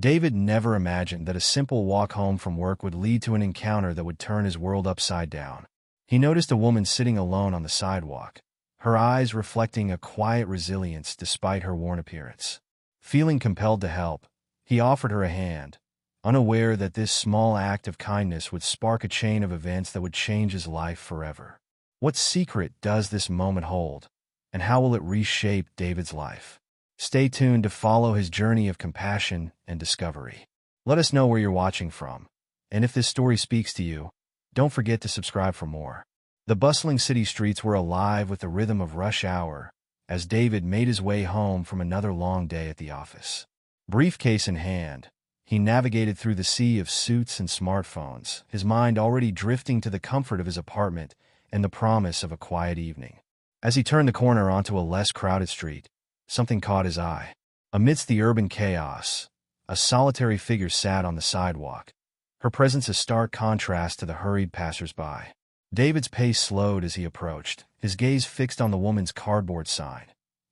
David never imagined that a simple walk home from work would lead to an encounter that would turn his world upside down. He noticed a woman sitting alone on the sidewalk, her eyes reflecting a quiet resilience despite her worn appearance. Feeling compelled to help, he offered her a hand, unaware that this small act of kindness would spark a chain of events that would change his life forever. What secret does this moment hold, and how will it reshape David's life? Stay tuned to follow his journey of compassion and discovery. Let us know where you're watching from, and if this story speaks to you, don't forget to subscribe for more. The bustling city streets were alive with the rhythm of rush hour as David made his way home from another long day at the office. Briefcase in hand, he navigated through the sea of suits and smartphones, his mind already drifting to the comfort of his apartment and the promise of a quiet evening. As he turned the corner onto a less crowded street, something caught his eye. Amidst the urban chaos, a solitary figure sat on the sidewalk, her presence a stark contrast to the hurried passers-by. David's pace slowed as he approached, his gaze fixed on the woman's cardboard sign.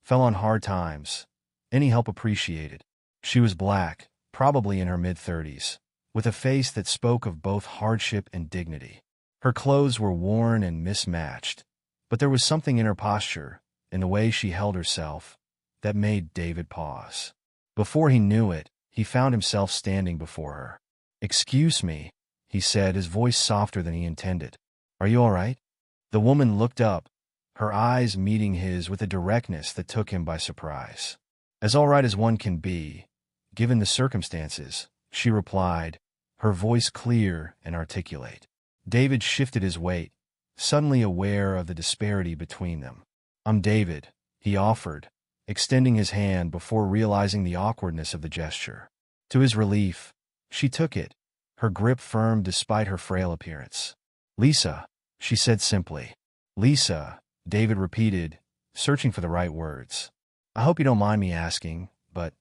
Fell on hard times. Any help appreciated. She was black, probably in her mid-30s, with a face that spoke of both hardship and dignity. Her clothes were worn and mismatched, but there was something in her posture, in the way she held herself, that made David pause. Before he knew it, he found himself standing before her. "Excuse me," he said, his voice softer than he intended. "Are you all right?" The woman looked up, her eyes meeting his with a directness that took him by surprise. "As all right as one can be, given the circumstances," she replied, her voice clear and articulate. David shifted his weight, suddenly aware of the disparity between them. "I'm David," he offered, extending his hand before realizing the awkwardness of the gesture. To his relief, she took it, her grip firm despite her frail appearance. "Lisa," she said simply. "Lisa," David repeated, searching for the right words. "I hope you don't mind me asking, but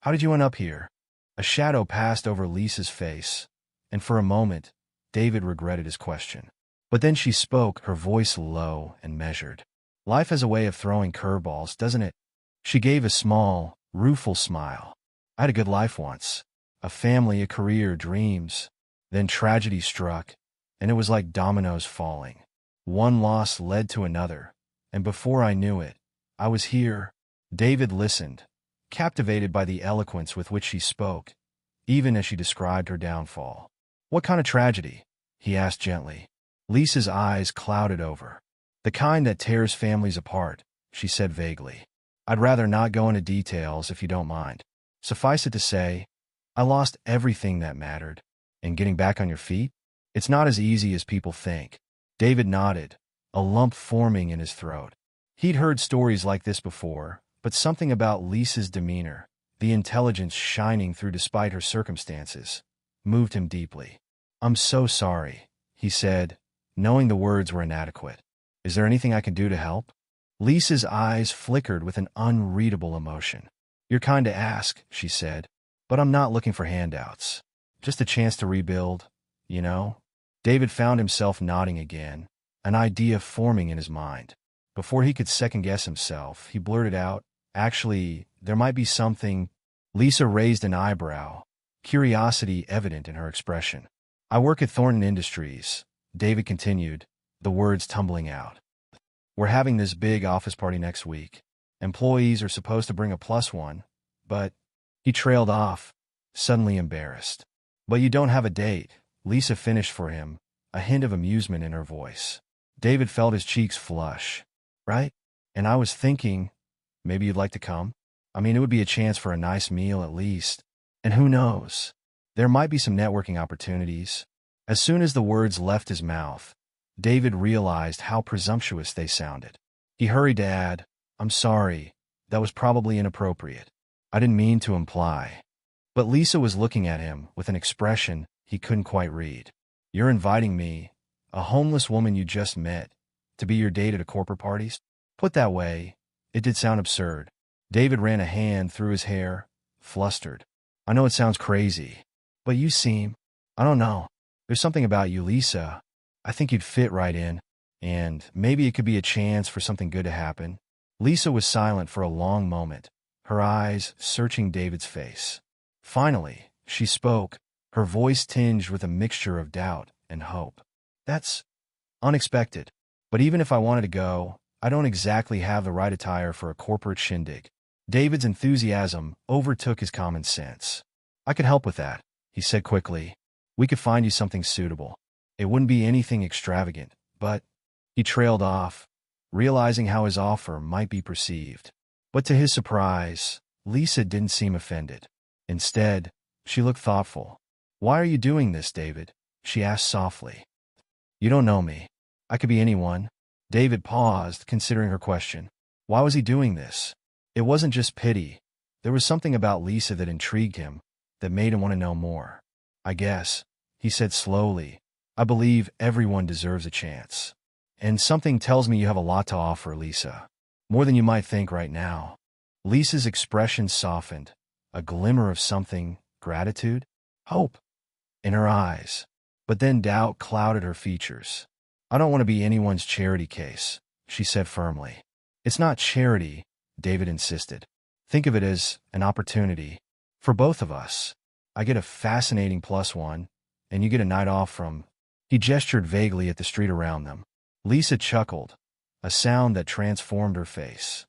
how did you end up here?" A shadow passed over Lisa's face, and for a moment, David regretted his question. But then she spoke, her voice low and measured. "Life has a way of throwing curveballs, doesn't it?" She gave a small, rueful smile. "I had a good life once. A family, a career, dreams. Then tragedy struck, and it was like dominoes falling. One loss led to another, and before I knew it, I was here." David listened, captivated by the eloquence with which she spoke, even as she described her downfall. "What kind of tragedy?" he asked gently. Lisa's eyes clouded over. "The kind that tears families apart," she said vaguely. "I'd rather not go into details if you don't mind. Suffice it to say, I lost everything that mattered. And getting back on your feet? It's not as easy as people think." David nodded, a lump forming in his throat. He'd heard stories like this before, but something about Lisa's demeanor, the intelligence shining through despite her circumstances, moved him deeply. "I'm so sorry," he said, knowing the words were inadequate. "Is there anything I can do to help?" Lisa's eyes flickered with an unreadable emotion. "You're kind to ask," she said, "but I'm not looking for handouts. Just a chance to rebuild, you know?" David found himself nodding again, an idea forming in his mind. Before he could second-guess himself, he blurted out, "Actually, there might be something." Lisa raised an eyebrow, curiosity evident in her expression. "I work at Thornton Industries," David continued, the words tumbling out. "We're having this big office party next week. Employees are supposed to bring a +1, but—" He trailed off, suddenly embarrassed. "But you don't have a date," Lisa finished for him, a hint of amusement in her voice. David felt his cheeks flush. "Right? And I was thinking, maybe you'd like to come? I mean, it would be a chance for a nice meal at least. And who knows? There might be some networking opportunities." As soon as the words left his mouth, David realized how presumptuous they sounded. He hurried to add, "I'm sorry, that was probably inappropriate. I didn't mean to imply." But Lisa was looking at him with an expression he couldn't quite read. "You're inviting me, a homeless woman you just met, to be your date at a corporate party?" Put that way, it did sound absurd. David ran a hand through his hair, flustered. "I know it sounds crazy, but you seem, I don't know. There's something about you, Lisa. I think you'd fit right in, and maybe it could be a chance for something good to happen." Lisa was silent for a long moment, her eyes searching David's face. Finally, she spoke, her voice tinged with a mixture of doubt and hope. That's unexpected. But even if I wanted to go, I don't exactly have the right attire for a corporate shindig. David's enthusiasm overtook his common sense. I could help with that, he said quickly. We could find you something suitable. It wouldn't be anything extravagant, but he trailed off, realizing how his offer might be perceived. But to his surprise, Lisa didn't seem offended. Instead, she looked thoughtful. Why are you doing this, David? She asked softly. You don't know me. I could be anyone. David paused, considering her question. Why was he doing this? It wasn't just pity. There was something about Lisa that intrigued him, that made him want to know more. I guess, he said slowly, I believe everyone deserves a chance. And something tells me you have a lot to offer, Lisa. More than you might think right now. Lisa's expression softened, a glimmer of something, gratitude, hope, in her eyes. But then doubt clouded her features. I don't want to be anyone's charity case, she said firmly. It's not charity, David insisted. Think of it as an opportunity. For both of us. I get a fascinating +1, and you get a night off from... He gestured vaguely at the street around them. Lisa chuckled, a sound that transformed her face.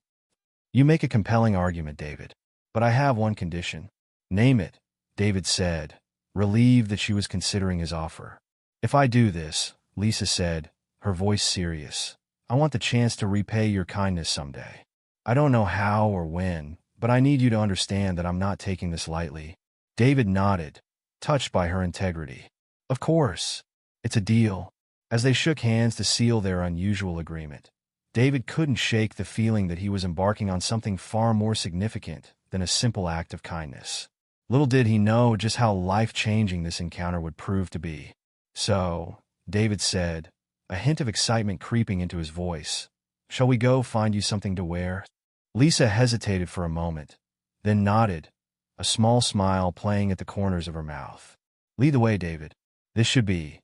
You make a compelling argument, David. But I have one condition. Name it, David said, relieved that she was considering his offer. If I do this, Lisa said, her voice serious, I want the chance to repay your kindness someday. I don't know how or when, but I need you to understand that I'm not taking this lightly. David nodded, touched by her integrity. Of course. It's a deal. As they shook hands to seal their unusual agreement, David couldn't shake the feeling that he was embarking on something far more significant than a simple act of kindness. Little did he know just how life-changing this encounter would prove to be. So, David said, a hint of excitement creeping into his voice, shall we go find you something to wear? Lisa hesitated for a moment, then nodded, a small smile playing at the corners of her mouth. Lead the way, David. This should be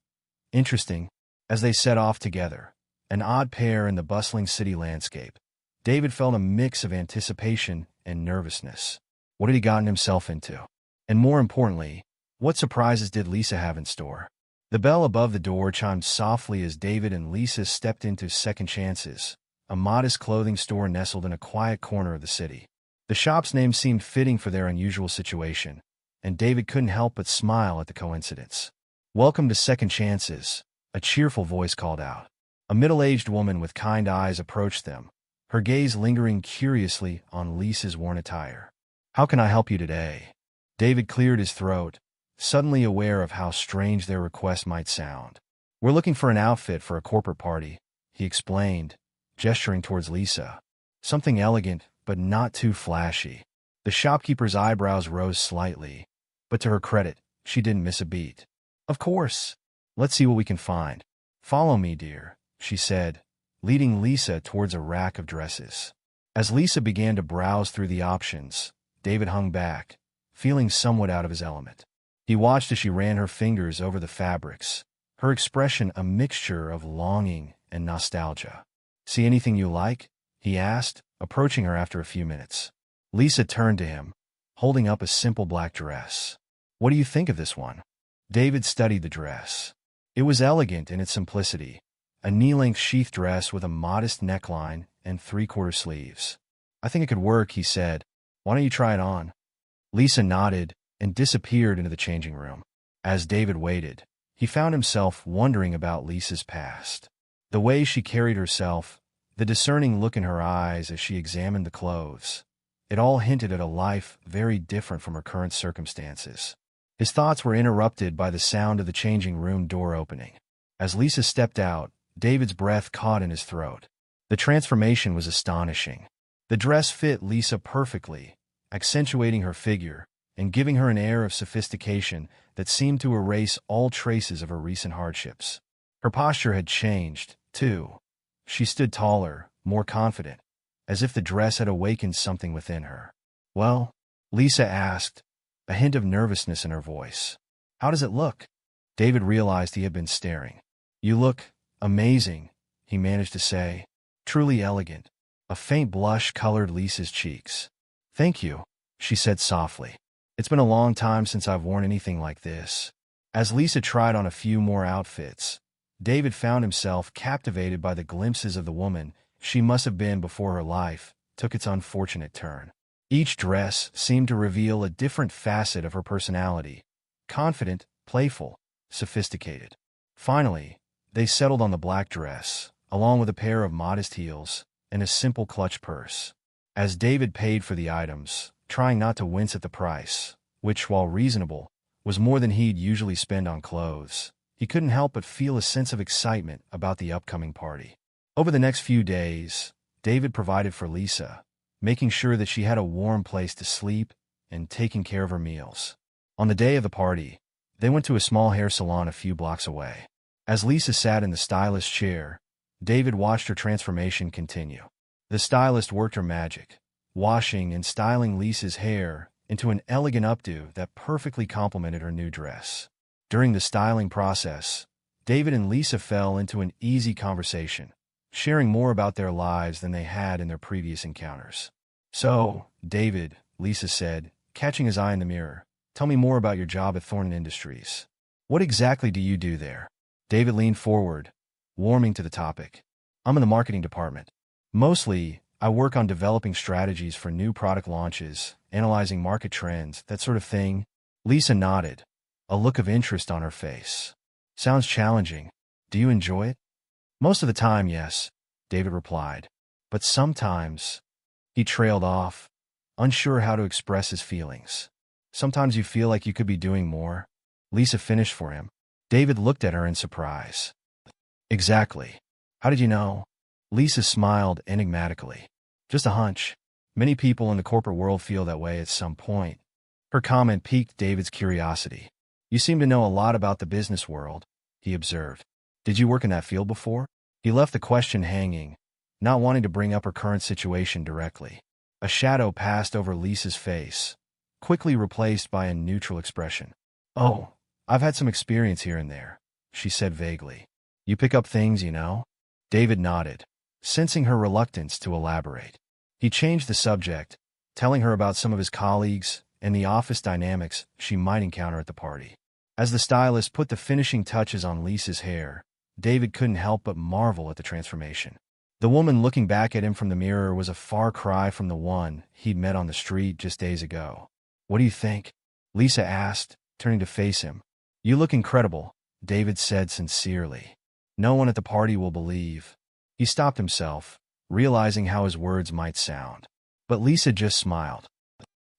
interesting. As they set off together, an odd pair in the bustling city landscape, David felt a mix of anticipation and nervousness. What had he gotten himself into? And more importantly, what surprises did Lisa have in store? The bell above the door chimed softly as David and Lisa stepped into Second Chances, a modest clothing store nestled in a quiet corner of the city. The shop's name seemed fitting for their unusual situation, and David couldn't help but smile at the coincidence. Welcome to Second Chances, a cheerful voice called out. A middle-aged woman with kind eyes approached them, her gaze lingering curiously on Lisa's worn attire. How can I help you today? David cleared his throat, suddenly aware of how strange their request might sound. We're looking for an outfit for a corporate party, he explained, gesturing towards Lisa. Something elegant, but not too flashy. The shopkeeper's eyebrows rose slightly, but to her credit, she didn't miss a beat. Of course. Let's see what we can find. Follow me, dear, she said, leading Lisa towards a rack of dresses. As Lisa began to browse through the options, David hung back, feeling somewhat out of his element. He watched as she ran her fingers over the fabrics, her expression a mixture of longing and nostalgia. See anything you like? He asked, approaching her after a few minutes. Lisa turned to him, holding up a simple black dress. What do you think of this one? David studied the dress. It was elegant in its simplicity, a knee-length sheath dress with a modest neckline and 3/4 sleeves. I think it could work, he said. Why don't you try it on? Lisa nodded and disappeared into the changing room. As David waited, he found himself wondering about Lisa's past. The way she carried herself, the discerning look in her eyes as she examined the clothes, it all hinted at a life very different from her current circumstances. His thoughts were interrupted by the sound of the changing room door opening. As Lisa stepped out, David's breath caught in his throat. The transformation was astonishing. The dress fit Lisa perfectly, accentuating her figure and giving her an air of sophistication that seemed to erase all traces of her recent hardships. Her posture had changed, too. She stood taller, more confident, as if the dress had awakened something within her. Well, Lisa asked, a hint of nervousness in her voice. How does it look? David realized he had been staring. You look amazing, he managed to say. Truly elegant. A faint blush colored Lisa's cheeks. Thank you, she said softly. It's been a long time since I've worn anything like this. As Lisa tried on a few more outfits, David found himself captivated by the glimpses of the woman she must have been before her life took its unfortunate turn. Each dress seemed to reveal a different facet of her personality: confident, playful, sophisticated. Finally, they settled on the black dress, along with a pair of modest heels and a simple clutch purse. As David paid for the items, trying not to wince at the price, which, while reasonable, was more than he'd usually spend on clothes, he couldn't help but feel a sense of excitement about the upcoming party. Over the next few days, David provided for Lisa, making sure that she had a warm place to sleep and taking care of her meals. On the day of the party, they went to a small hair salon a few blocks away. As Lisa sat in the stylist's chair, David watched her transformation continue. The stylist worked her magic, washing and styling Lisa's hair into an elegant updo that perfectly complemented her new dress. During the styling process, David and Lisa fell into an easy conversation, sharing more about their lives than they had in their previous encounters. "So, David," Lisa said, catching his eye in the mirror, "tell me more about your job at Thornton Industries. What exactly do you do there?" David leaned forward, warming to the topic. "I'm in the marketing department. Mostly, I work on developing strategies for new product launches, analyzing market trends, that sort of thing." Lisa nodded, a look of interest on her face. "Sounds challenging. Do you enjoy it?" "Most of the time, yes," David replied. "But sometimes—" He trailed off, unsure how to express his feelings. "Sometimes you feel like you could be doing more." Lisa finished for him. David looked at her in surprise. "Exactly. How did you know?" Lisa smiled enigmatically. "Just a hunch. Many people in the corporate world feel that way at some point." Her comment piqued David's curiosity. "You seem to know a lot about the business world," he observed. "Did you work in that field before?" He left the question hanging, not wanting to bring up her current situation directly. A shadow passed over Lisa's face, quickly replaced by a neutral expression. "Oh, I've had some experience here and there," she said vaguely. "You pick up things, you know?" David nodded, sensing her reluctance to elaborate. He changed the subject, telling her about some of his colleagues and the office dynamics she might encounter at the party. As the stylist put the finishing touches on Lisa's hair, David couldn't help but marvel at the transformation. The woman looking back at him from the mirror was a far cry from the one he'd met on the street just days ago. "What do you think?" Lisa asked, turning to face him. "You look incredible," David said sincerely. "No one at the party will believe." He stopped himself, realizing how his words might sound. But Lisa just smiled.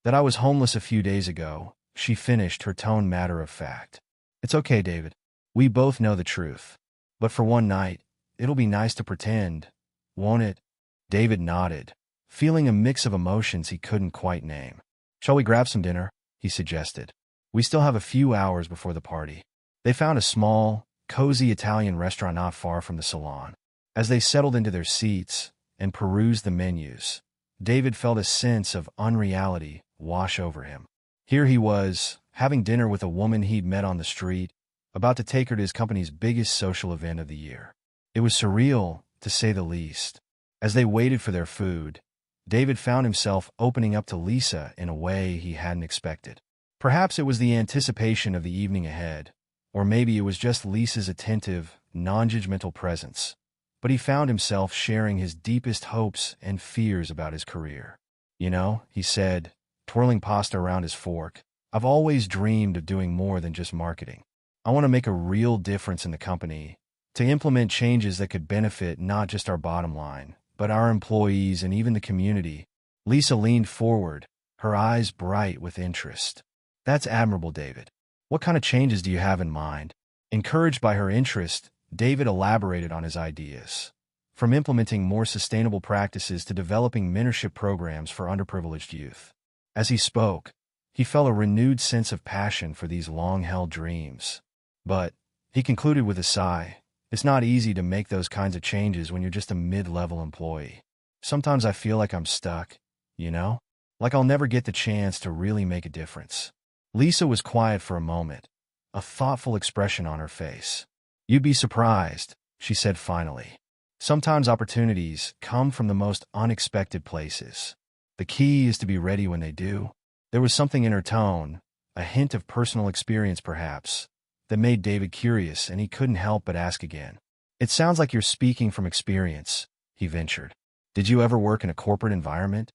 "That I was homeless a few days ago," she finished, her tone matter of fact. "It's okay, David. We both know the truth. But for one night, it'll be nice to pretend, won't it?" David nodded, feeling a mix of emotions he couldn't quite name. "Shall we grab some dinner?" he suggested. "We still have a few hours before the party." They found a small, cozy Italian restaurant not far from the salon. As they settled into their seats and perused the menus, David felt a sense of unreality wash over him. Here he was, having dinner with a woman he'd met on the street, about to take her to his company's biggest social event of the year. It was surreal, to say the least. As they waited for their food, David found himself opening up to Lisa in a way he hadn't expected. Perhaps it was the anticipation of the evening ahead, or maybe it was just Lisa's attentive, non-judgmental presence. But he found himself sharing his deepest hopes and fears about his career. "You know," he said, twirling pasta around his fork, "I've always dreamed of doing more than just marketing. I want to make a real difference in the company, to implement changes that could benefit not just our bottom line, but our employees and even the community." Lisa leaned forward, her eyes bright with interest. "That's admirable, David. What kind of changes do you have in mind?" Encouraged by her interest, David elaborated on his ideas, from implementing more sustainable practices to developing mentorship programs for underprivileged youth. As he spoke, he felt a renewed sense of passion for these long-held dreams. But, he concluded with a sigh, it's not easy to make those kinds of changes when you're just a mid-level employee. "Sometimes I feel like I'm stuck, you know? Like I'll never get the chance to really make a difference." Lisa was quiet for a moment, a thoughtful expression on her face. "You'd be surprised," she said finally. "Sometimes opportunities come from the most unexpected places. The key is to be ready when they do." There was something in her tone, a hint of personal experience perhaps, that made David curious, and he couldn't help but ask again. "It sounds like you're speaking from experience," he ventured. "Did you ever work in a corporate environment?"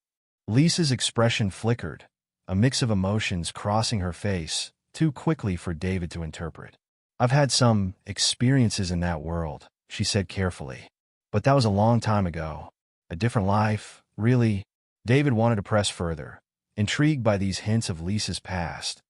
Lisa's expression flickered, a mix of emotions crossing her face, too quickly for David to interpret. "I've had some experiences in that world," she said carefully. "But that was a long time ago. A different life, really." David wanted to press further, intrigued by these hints of Lisa's past,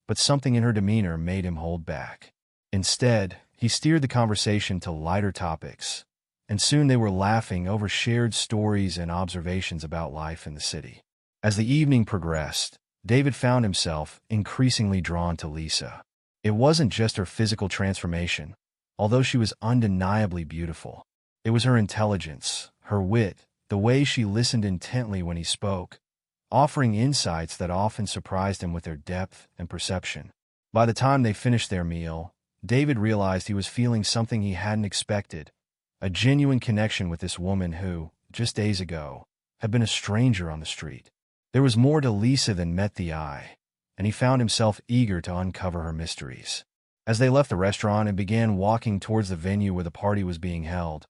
but something in her demeanor made him hold back. Instead, he steered the conversation to lighter topics, and soon they were laughing over shared stories and observations about life in the city. As the evening progressed, David found himself increasingly drawn to Lisa. It wasn't just her physical transformation, although she was undeniably beautiful. It was her intelligence, her wit, the way she listened intently when he spoke, offering insights that often surprised him with their depth and perception. By the time they finished their meal, David realized he was feeling something he hadn't expected, a genuine connection with this woman who, just days ago, had been a stranger on the street. There was more to Lisa than met the eye, and he found himself eager to uncover her mysteries. As they left the restaurant and began walking towards the venue where the party was being held,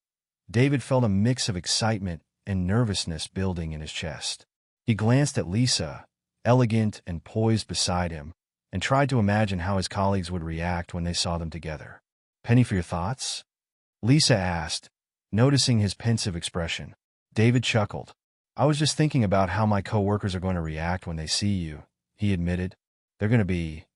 David felt a mix of excitement and nervousness building in his chest. He glanced at Lisa, elegant and poised beside him, and tried to imagine how his colleagues would react when they saw them together. "Penny for your thoughts?" Lisa asked, noticing his pensive expression. David chuckled. "I was just thinking about how my coworkers are going to react when they see you," he admitted. "They're going to be,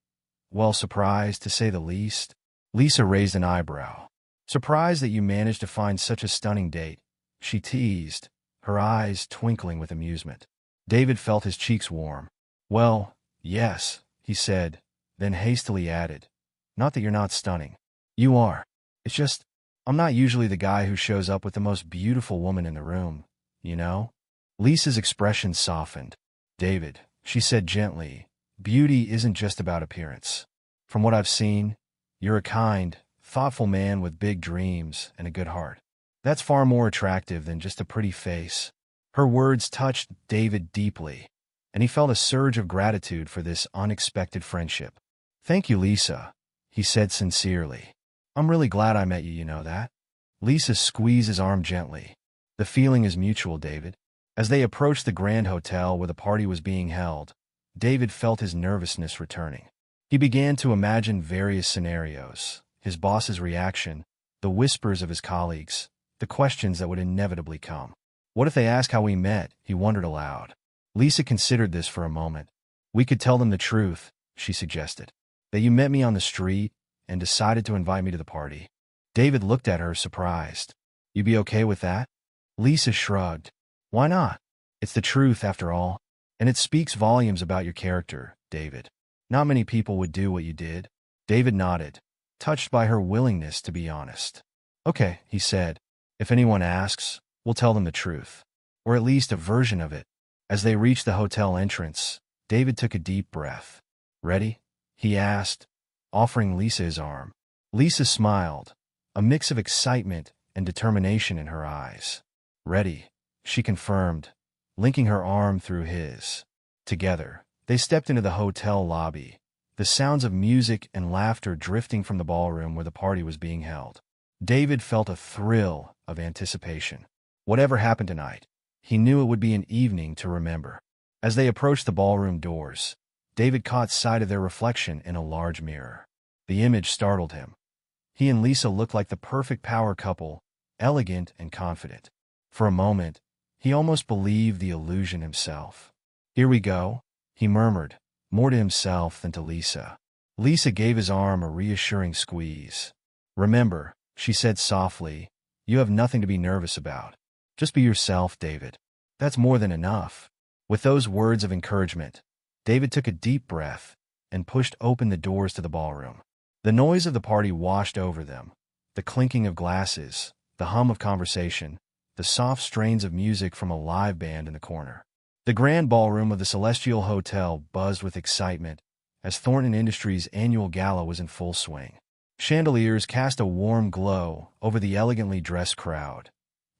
well, surprised, to say the least." Lisa raised an eyebrow. "Surprised that you managed to find such a stunning date," she teased, her eyes twinkling with amusement. David felt his cheeks warm. "Well, yes," he said, then hastily added, "Not that you're not stunning. You are. It's just, I'm not usually the guy who shows up with the most beautiful woman in the room, you know?" Lisa's expression softened. "David," she said gently, "beauty isn't just about appearance. From what I've seen, you're a kind, thoughtful man with big dreams and a good heart. That's far more attractive than just a pretty face." Her words touched David deeply, and he felt a surge of gratitude for this unexpected friendship. "Thank you, Lisa," he said sincerely. "I'm really glad I met you, you know that." Lisa squeezed his arm gently. "The feeling is mutual, David." As they approached the Grand Hotel where the party was being held, David felt his nervousness returning. He began to imagine various scenarios, his boss's reaction, the whispers of his colleagues, the questions that would inevitably come. What if they ask how we met? He wondered aloud. Lisa considered this for a moment. "We could tell them the truth," she suggested. "That you met me on the street and decided to invite me to the party." David looked at her, surprised. "You'd be okay with that?" Lisa shrugged. "Why not? It's the truth, after all. And it speaks volumes about your character, David. Not many people would do what you did." David nodded, touched by her willingness to be honest. "Okay," he said. "If anyone asks, we'll tell them the truth. Or at least a version of it." As they reached the hotel entrance, David took a deep breath. "Ready?" he asked, offering Lisa his arm. Lisa smiled, a mix of excitement and determination in her eyes. "Ready," she confirmed, linking her arm through his. Together, they stepped into the hotel lobby, the sounds of music and laughter drifting from the ballroom where the party was being held. David felt a thrill of anticipation. Whatever happened tonight, he knew it would be an evening to remember. As they approached the ballroom doors, David caught sight of their reflection in a large mirror. The image startled him. He and Lisa looked like the perfect power couple, elegant and confident. For a moment, he almost believed the illusion himself. "Here we go," he murmured, more to himself than to Lisa. Lisa gave his arm a reassuring squeeze. "Remember," she said softly, "you have nothing to be nervous about. Just be yourself, David. That's more than enough." With those words of encouragement, David took a deep breath and pushed open the doors to the ballroom. The noise of the party washed over them, the clinking of glasses, the hum of conversation, the soft strains of music from a live band in the corner. The grand ballroom of the Celestial Hotel buzzed with excitement as Thornton Industries' annual gala was in full swing. Chandeliers cast a warm glow over the elegantly dressed crowd,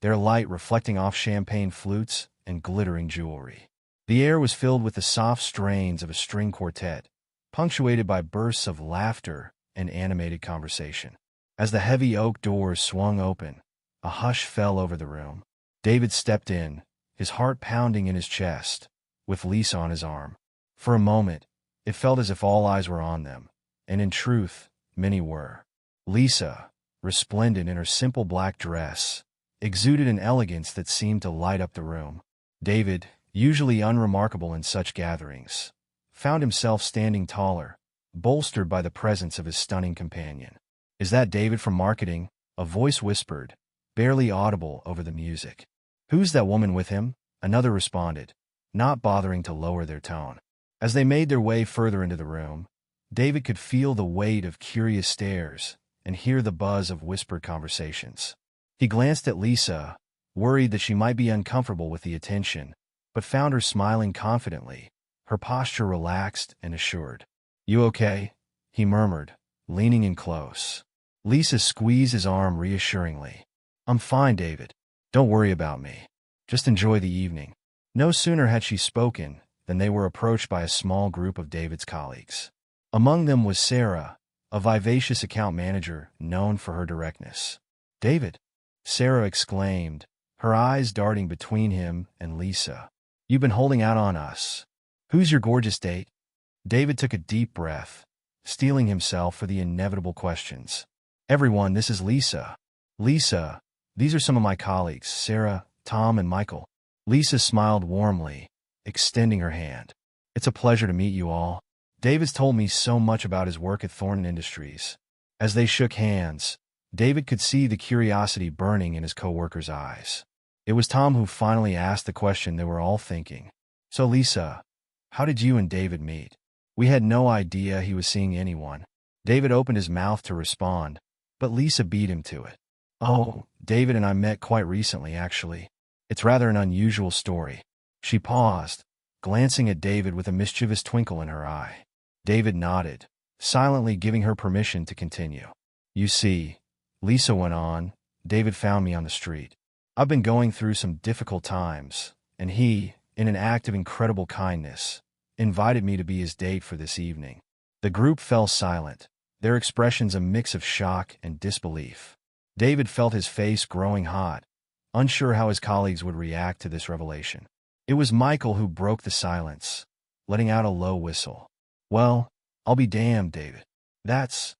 their light reflecting off champagne flutes and glittering jewelry. The air was filled with the soft strains of a string quartet, punctuated by bursts of laughter and animated conversation. As the heavy oak doors swung open, a hush fell over the room. David stepped in, his heart pounding in his chest, with Lisa on his arm. For a moment, it felt as if all eyes were on them, and in truth, many were. Lisa, resplendent in her simple black dress, exuded an elegance that seemed to light up the room. David, usually unremarkable in such gatherings, found himself standing taller, bolstered by the presence of his stunning companion. "Is that David from marketing?" a voice whispered, barely audible over the music. "Who's that woman with him?" another responded, not bothering to lower their tone. As they made their way further into the room, David could feel the weight of curious stares and hear the buzz of whispered conversations. He glanced at Lisa, worried that she might be uncomfortable with the attention, but found her smiling confidently, her posture relaxed and assured. "You okay?" he murmured, leaning in close. Lisa squeezed his arm reassuringly. "I'm fine, David. Don't worry about me. Just enjoy the evening." No sooner had she spoken than they were approached by a small group of David's colleagues. Among them was Sarah, a vivacious account manager known for her directness. "David," Sarah exclaimed, her eyes darting between him and Lisa. "You've been holding out on us. Who's your gorgeous date?" David took a deep breath, steeling himself for the inevitable questions. "Everyone, this is Lisa." "Lisa, these are some of my colleagues, Sarah, Tom, and Michael." Lisa smiled warmly, extending her hand. "It's a pleasure to meet you all. David's told me so much about his work at Thornton Industries." As they shook hands, David could see the curiosity burning in his coworker's eyes. It was Tom who finally asked the question they were all thinking. "So Lisa, how did you and David meet?" "We had no idea he was seeing anyone." David opened his mouth to respond, but Lisa beat him to it. "Oh, David and I met quite recently, actually. It's rather an unusual story." She paused, glancing at David with a mischievous twinkle in her eye. David nodded, silently giving her permission to continue. "You see," Lisa went on, "David found me on the street. I've been going through some difficult times, and he, in an act of incredible kindness, invited me to be his date for this evening." The group fell silent, their expressions a mix of shock and disbelief. David felt his face growing hot, unsure how his colleagues would react to this revelation. It was Michael who broke the silence, letting out a low whistle. "Well, I'll be damned, David. That's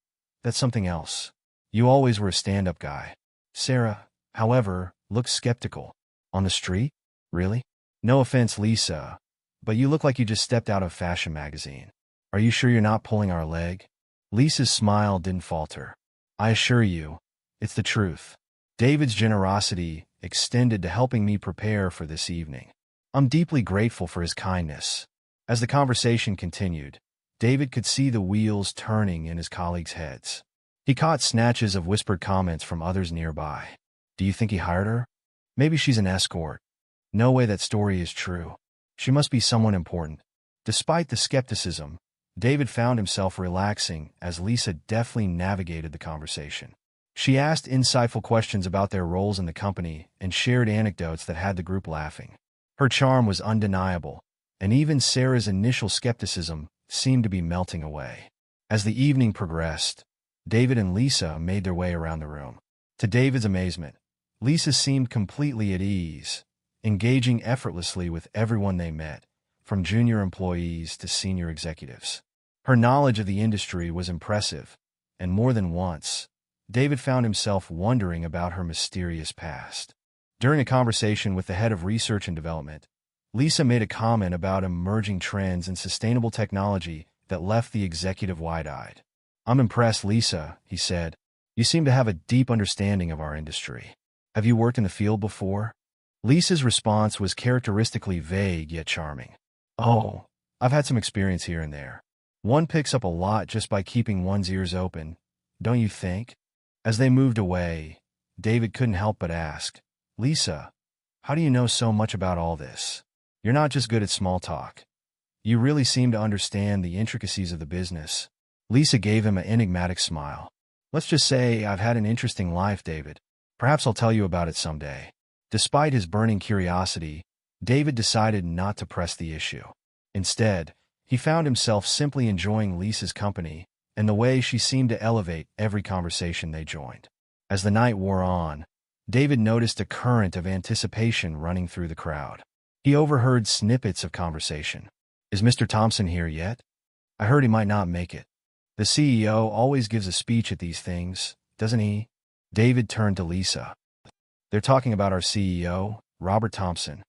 something else. You always were a stand-up guy." Sarah, however, looked skeptical. "On the street? Really? No offense, Lisa, but you look like you just stepped out of a fashion magazine. Are you sure you're not pulling our leg?" Lisa's smile didn't falter. "I assure you, it's the truth." David's generosity extended to helping me prepare for this evening. I'm deeply grateful for his kindness. As the conversation continued, David could see the wheels turning in his colleagues' heads. He caught snatches of whispered comments from others nearby. "Do you think he hired her? Maybe she's an escort. No way that story is true. She must be someone important." Despite the skepticism, David found himself relaxing as Lisa deftly navigated the conversation. She asked insightful questions about their roles in the company and shared anecdotes that had the group laughing. Her charm was undeniable, and even Sarah's initial skepticism seemed to be melting away. As the evening progressed, David and Lisa made their way around the room. To David's amazement, Lisa seemed completely at ease, engaging effortlessly with everyone they met, from junior employees to senior executives. Her knowledge of the industry was impressive, and more than once, David found himself wondering about her mysterious past. During a conversation with the head of research and development, Lisa made a comment about emerging trends in sustainable technology that left the executive wide-eyed. "I'm impressed, Lisa," he said. "You seem to have a deep understanding of our industry. Have you worked in the field before?" Lisa's response was characteristically vague yet charming. "Oh, I've had some experience here and there. One picks up a lot just by keeping one's ears open, don't you think?" As they moved away, David couldn't help but ask, "Lisa, how do you know so much about all this? You're not just good at small talk. You really seem to understand the intricacies of the business." Lisa gave him an enigmatic smile. "Let's just say I've had an interesting life, David. Perhaps I'll tell you about it someday." Despite his burning curiosity, David decided not to press the issue. Instead, he found himself simply enjoying Lisa's company and the way she seemed to elevate every conversation they joined. As the night wore on, David noticed a current of anticipation running through the crowd. He overheard snippets of conversation. "Is Mr. Thompson here yet? I heard he might not make it. The CEO always gives a speech at these things, doesn't he?" David turned to Lisa. "They're talking about our CEO, Robert Thompson.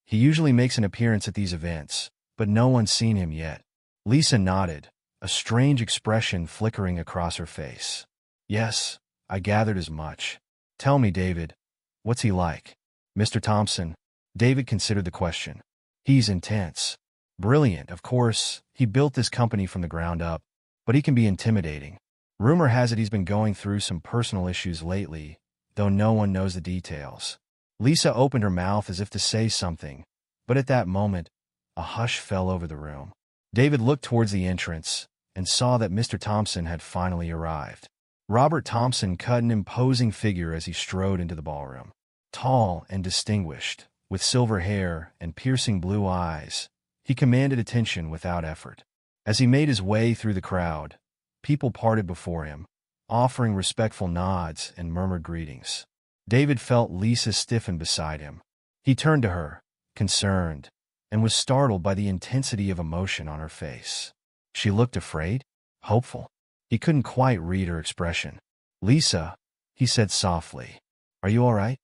He usually makes an appearance at these events, but no one's seen him yet." Lisa nodded, a strange expression flickering across her face. "Yes, I gathered as much. Tell me, David, what's he like?" "Mr. Thompson?" David considered the question. "He's intense. Brilliant, of course. He built this company from the ground up, but he can be intimidating. Rumor has it he's been going through some personal issues lately, though no one knows the details." Lisa opened her mouth as if to say something, but at that moment, a hush fell over the room. David looked towards the entrance and saw that Mr. Thompson had finally arrived. Robert Thompson cut an imposing figure as he strode into the ballroom. Tall and distinguished, with silver hair and piercing blue eyes, he commanded attention without effort. As he made his way through the crowd, people parted before him, offering respectful nods and murmured greetings. David felt Lisa stiffen beside him. He turned to her, concerned, and was startled by the intensity of emotion on her face. She looked afraid, hopeful. He couldn't quite read her expression. "Lisa," he said softly, "are you all right?"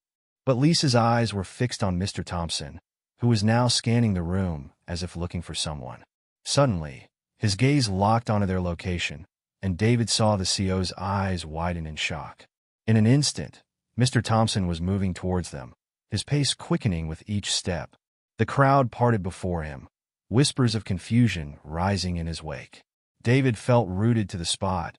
But Lisa's eyes were fixed on Mr. Thompson, who was now scanning the room as if looking for someone. Suddenly, his gaze locked onto their location, and David saw the CEO's eyes widen in shock. In an instant, Mr. Thompson was moving towards them, his pace quickening with each step. The crowd parted before him, whispers of confusion rising in his wake. David felt rooted to the spot,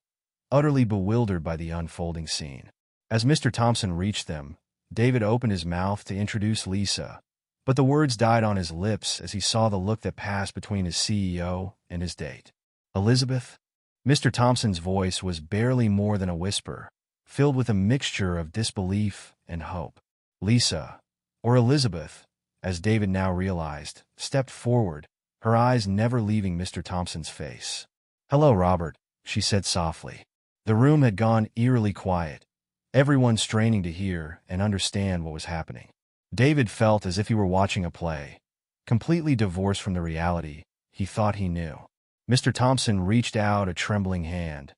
utterly bewildered by the unfolding scene. As Mr. Thompson reached them, David opened his mouth to introduce Lisa, but the words died on his lips as he saw the look that passed between his CEO and his date. "Elizabeth?" Mr. Thompson's voice was barely more than a whisper, filled with a mixture of disbelief and hope. Lisa, or Elizabeth, as David now realized, stepped forward, her eyes never leaving Mr. Thompson's face. "Hello, Robert," she said softly. The room had gone eerily quiet, everyone straining to hear and understand what was happening. David felt as if he were watching a play, completely divorced from the reality he thought he knew. Mr. Thompson reached out a trembling hand,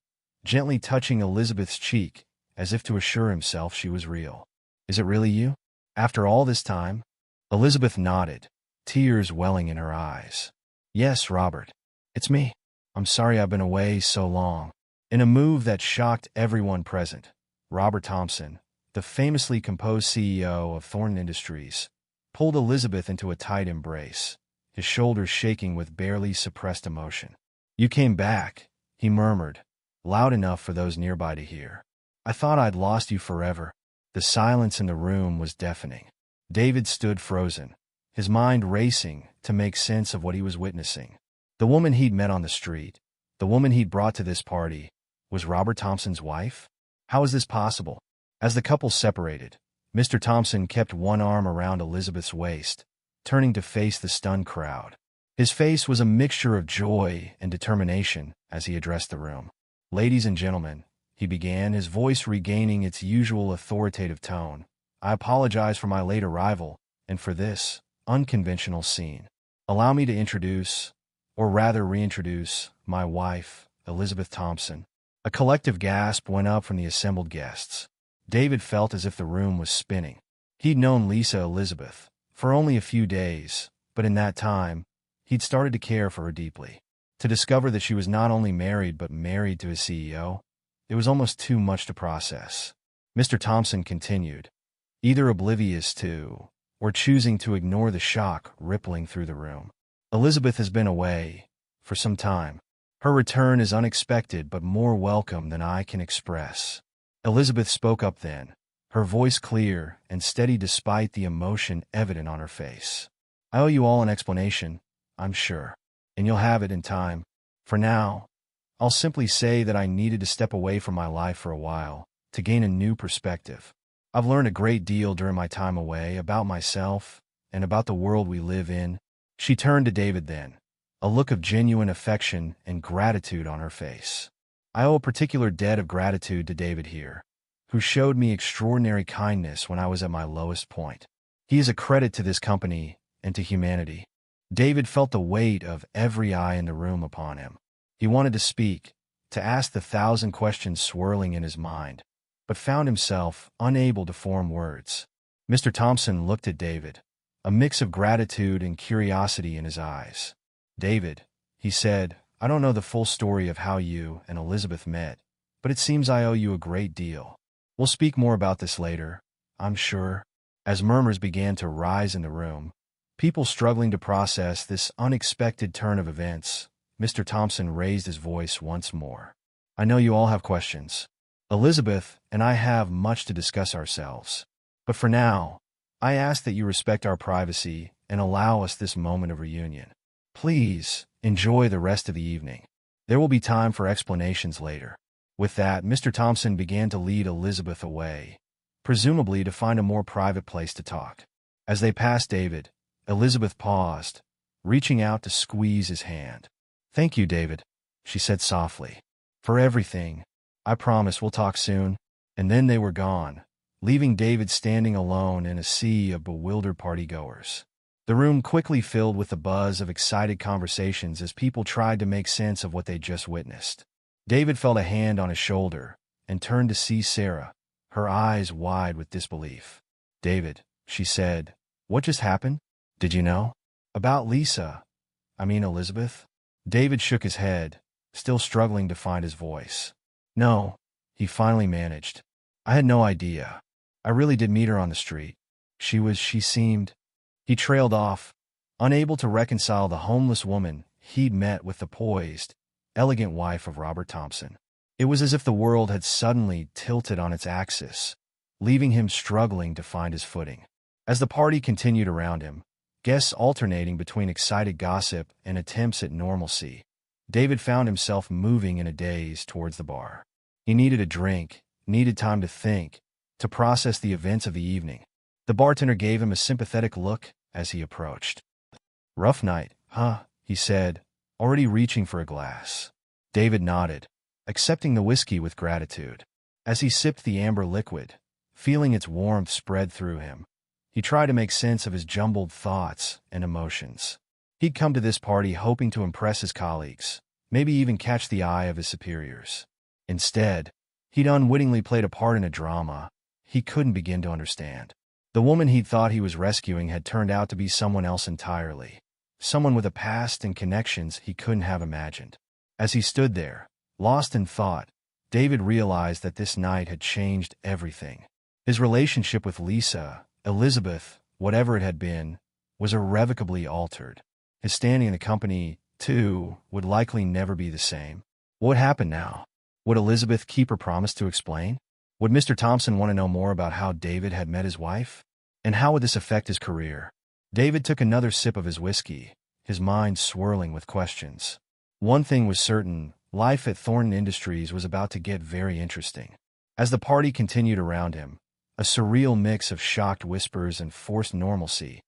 gently touching Elizabeth's cheek as if to assure himself she was real. "Is it really you? After all this time?" Elizabeth nodded, tears welling in her eyes. "Yes, Robert. It's me. I'm sorry I've been away so long." In a move that shocked everyone present, Robert Thompson, the famously composed CEO of Thornton Industries, pulled Elizabeth into a tight embrace, his shoulders shaking with barely suppressed emotion. "You came back," he murmured, loud enough for those nearby to hear. "I thought I'd lost you forever." The silence in the room was deafening. David stood frozen, his mind racing to make sense of what he was witnessing. The woman he'd met on the street, the woman he'd brought to this party, was Robert Thompson's wife? How was this possible? As the couple separated, Mr. Thompson kept one arm around Elizabeth's waist, turning to face the stunned crowd. His face was a mixture of joy and determination as he addressed the room. "Ladies and gentlemen," he began, his voice regaining its usual authoritative tone, "I apologize for my late arrival and for this unconventional scene. Allow me to introduce, or rather reintroduce, my wife, Elizabeth Thompson." A collective gasp went up from the assembled guests. David felt as if the room was spinning. He'd known Lisa Elizabeth for only a few days, but in that time, he'd started to care for her deeply. To discover that she was not only married but married to his CEO, it was almost too much to process. Mr. Thompson continued, either oblivious to, or choosing to ignore the shock rippling through the room. "Elizabeth has been away for some time. Her return is unexpected but more welcome than I can express." Elizabeth spoke up then, her voice clear and steady despite the emotion evident on her face. "I owe you all an explanation, I'm sure, and you'll have it in time. For now, I'll simply say that I needed to step away from my life for a while to gain a new perspective. I've learned a great deal during my time away about myself and about the world we live in. She turned to David then, a look of genuine affection and gratitude on her face. I owe a particular debt of gratitude to David here, who showed me extraordinary kindness when I was at my lowest point. He is a credit to this company and to humanity. David felt the weight of every eye in the room upon him. He wanted to speak, to ask the 1,000 questions swirling in his mind, but found himself unable to form words. Mr. Thompson looked at David, a mix of gratitude and curiosity in his eyes. "David," he said, "I don't know the full story of how you and Elizabeth met, but it seems I owe you a great deal. We'll speak more about this later, I'm sure." As murmurs began to rise in the room, people struggling to process this unexpected turn of events, Mr. Thompson raised his voice once more. "I know you all have questions. Elizabeth and I have much to discuss ourselves. But for now, I ask that you respect our privacy and allow us this moment of reunion. Please enjoy the rest of the evening. There will be time for explanations later." With that, Mr. Thompson began to lead Elizabeth away, presumably to find a more private place to talk. As they passed David, Elizabeth paused, reaching out to squeeze his hand. "Thank you, David," she said softly, "for everything. I promise we'll talk soon." And then they were gone, leaving David standing alone in a sea of bewildered partygoers. The room quickly filled with the buzz of excited conversations as people tried to make sense of what they'd just witnessed. David felt a hand on his shoulder and turned to see Sarah, her eyes wide with disbelief. "David," she said, "what just happened? Did you know? About Elizabeth?" David shook his head, still struggling to find his voice. "No," he finally managed. "I had no idea. I really did meet her on the street. She seemed—" He trailed off, unable to reconcile the homeless woman he'd met with the poised, elegant wife of Robert Thompson. It was as if the world had suddenly tilted on its axis, leaving him struggling to find his footing. As the party continued around him, guests alternating between excited gossip and attempts at normalcy, David found himself moving in a daze towards the bar. He needed a drink, needed time to think, to process the events of the evening. The bartender gave him a sympathetic look as he approached. "Rough night, huh?" he said, already reaching for a glass. David nodded, accepting the whiskey with gratitude. As he sipped the amber liquid, feeling its warmth spread through him, he tried to make sense of his jumbled thoughts and emotions. He'd come to this party hoping to impress his colleagues, maybe even catch the eye of his superiors. Instead, he'd unwittingly played a part in a drama he couldn't begin to understand. The woman he'd thought he was rescuing had turned out to be someone else entirely, someone with a past and connections he couldn't have imagined. As he stood there, lost in thought, David realized that this night had changed everything. His relationship with Lisa, Elizabeth, whatever it had been, was irrevocably altered. His standing in the company, too, would likely never be the same. What happened now? Would Elizabeth keep her promise to explain? Would Mr. Thompson want to know more about how David had met his wife? And how would this affect his career? David took another sip of his whiskey, his mind swirling with questions. One thing was certain, life at Thornton Industries was about to get very interesting. As the party continued around him, a surreal mix of shocked whispers and forced normalcy,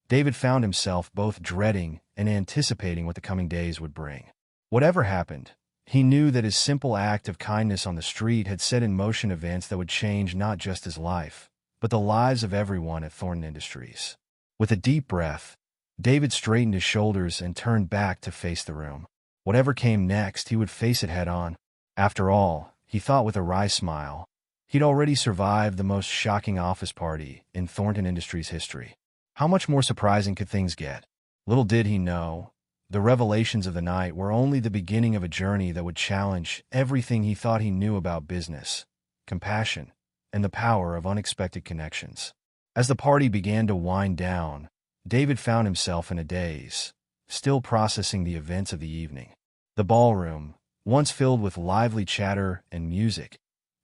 David found himself both dreading and anticipating what the coming days would bring. Whatever happened, he knew that his simple act of kindness on the street had set in motion events that would change not just his life, but the lives of everyone at Thornton Industries. With a deep breath, David straightened his shoulders and turned back to face the room. Whatever came next, he would face it head on. After all, he thought with a wry smile, he'd already survived the most shocking office party in Thornton Industries history. How much more surprising could things get? Little did he know, the revelations of the night were only the beginning of a journey that would challenge everything he thought he knew about business, compassion, and the power of unexpected connections. As the party began to wind down, David found himself in a daze, still processing the events of the evening. The ballroom, once filled with lively chatter and music,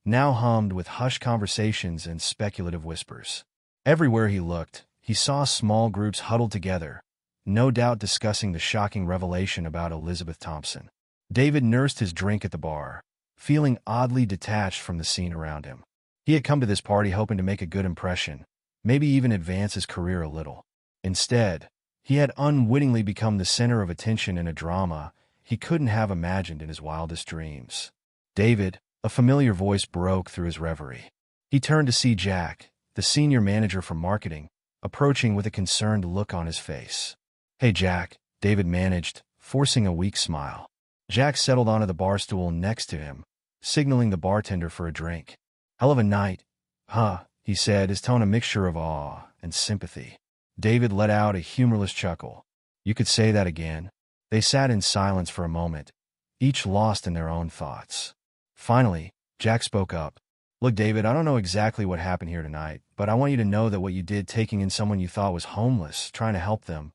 now hummed with hushed conversations and speculative whispers. Everywhere he looked, he saw small groups huddled together, no doubt discussing the shocking revelation about Elizabeth Thompson. David nursed his drink at the bar, feeling oddly detached from the scene around him. He had come to this party hoping to make a good impression, maybe even advance his career a little. Instead, he had unwittingly become the center of attention in a drama he couldn't have imagined in his wildest dreams. David, a familiar voice broke through his reverie. He turned to see Jack, the senior manager from marketing, approaching with a concerned look on his face. "Hey, Jack," David managed, forcing a weak smile. Jack settled onto the bar stool next to him, signaling the bartender for a drink. "Hell of a night, huh?" he said, his tone a mixture of awe and sympathy. David let out a humorless chuckle. "You could say that again." They sat in silence for a moment, each lost in their own thoughts. Finally, Jack spoke up. "Look, David, I don't know exactly what happened here tonight, but I want you to know that what you did taking in someone you thought was homeless, trying to help them,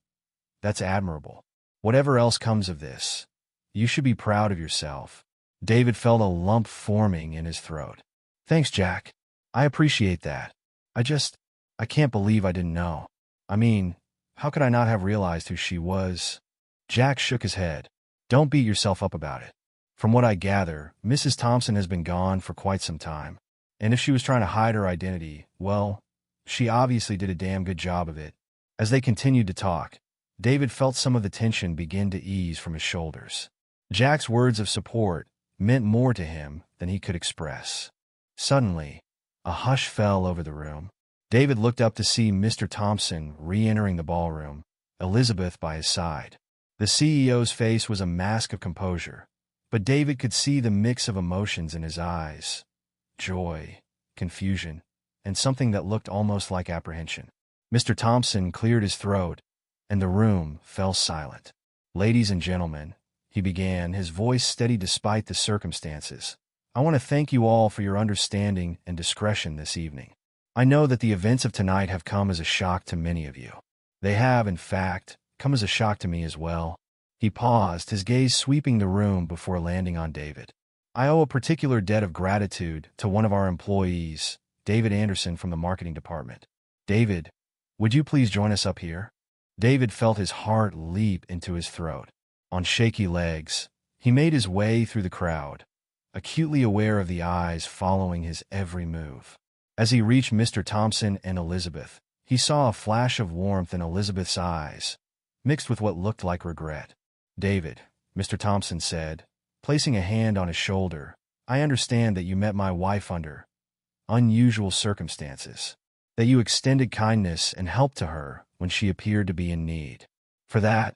that's admirable. Whatever else comes of this, you should be proud of yourself." David felt a lump forming in his throat. "Thanks, Jack. I appreciate that. I can't believe I didn't know. I mean, how could I not have realized who she was?" Jack shook his head. "Don't beat yourself up about it. From what I gather, Mrs. Thompson has been gone for quite some time. And if she was trying to hide her identity, well, she obviously did a damn good job of it." As they continued to talk, David felt some of the tension begin to ease from his shoulders. Jack's words of support meant more to him than he could express. Suddenly, a hush fell over the room. David looked up to see Mr. Thompson re-entering the ballroom, Elizabeth by his side. The CEO's face was a mask of composure, but David could see the mix of emotions in his eyes: joy, confusion, and something that looked almost like apprehension. Mr. Thompson cleared his throat, and the room fell silent. "Ladies and gentlemen," he began, his voice steady despite the circumstances, "I want to thank you all for your understanding and discretion this evening. I know that the events of tonight have come as a shock to many of you. They have, in fact, come as a shock to me as well." He paused, his gaze sweeping the room before landing on David. "I owe a particular debt of gratitude to one of our employees, David Anderson from the marketing department. David, would you please join us up here?" David felt his heart leap into his throat. On shaky legs, he made his way through the crowd, acutely aware of the eyes following his every move. As he reached Mr. Thompson and Elizabeth, he saw a flash of warmth in Elizabeth's eyes, mixed with what looked like regret. "David," Mr. Thompson said, placing a hand on his shoulder, "I understand that you met my wife under unusual circumstances, that you extended kindness and help to her when she appeared to be in need. For that,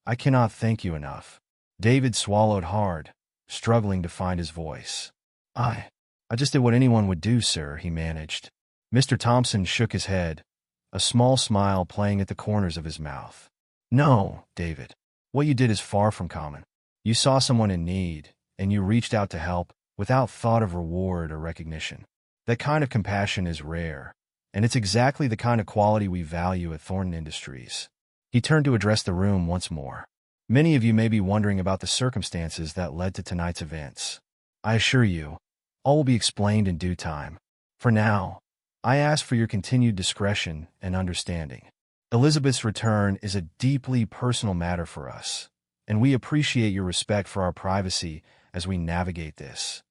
I cannot thank you enough." David swallowed hard, struggling to find his voice. I just did what anyone would do, sir," he managed. Mr. Thompson shook his head, a small smile playing at the corners of his mouth. "No, David. What you did is far from common. You saw someone in need, and you reached out to help without thought of reward or recognition. That kind of compassion is rare, and it's exactly the kind of quality we value at Thornton Industries." He turned to address the room once more. "Many of you may be wondering about the circumstances that led to tonight's events. I assure you, all will be explained in due time. For now, I ask for your continued discretion and understanding. Elizabeth's return is a deeply personal matter for us, and we appreciate your respect for our privacy as we navigate this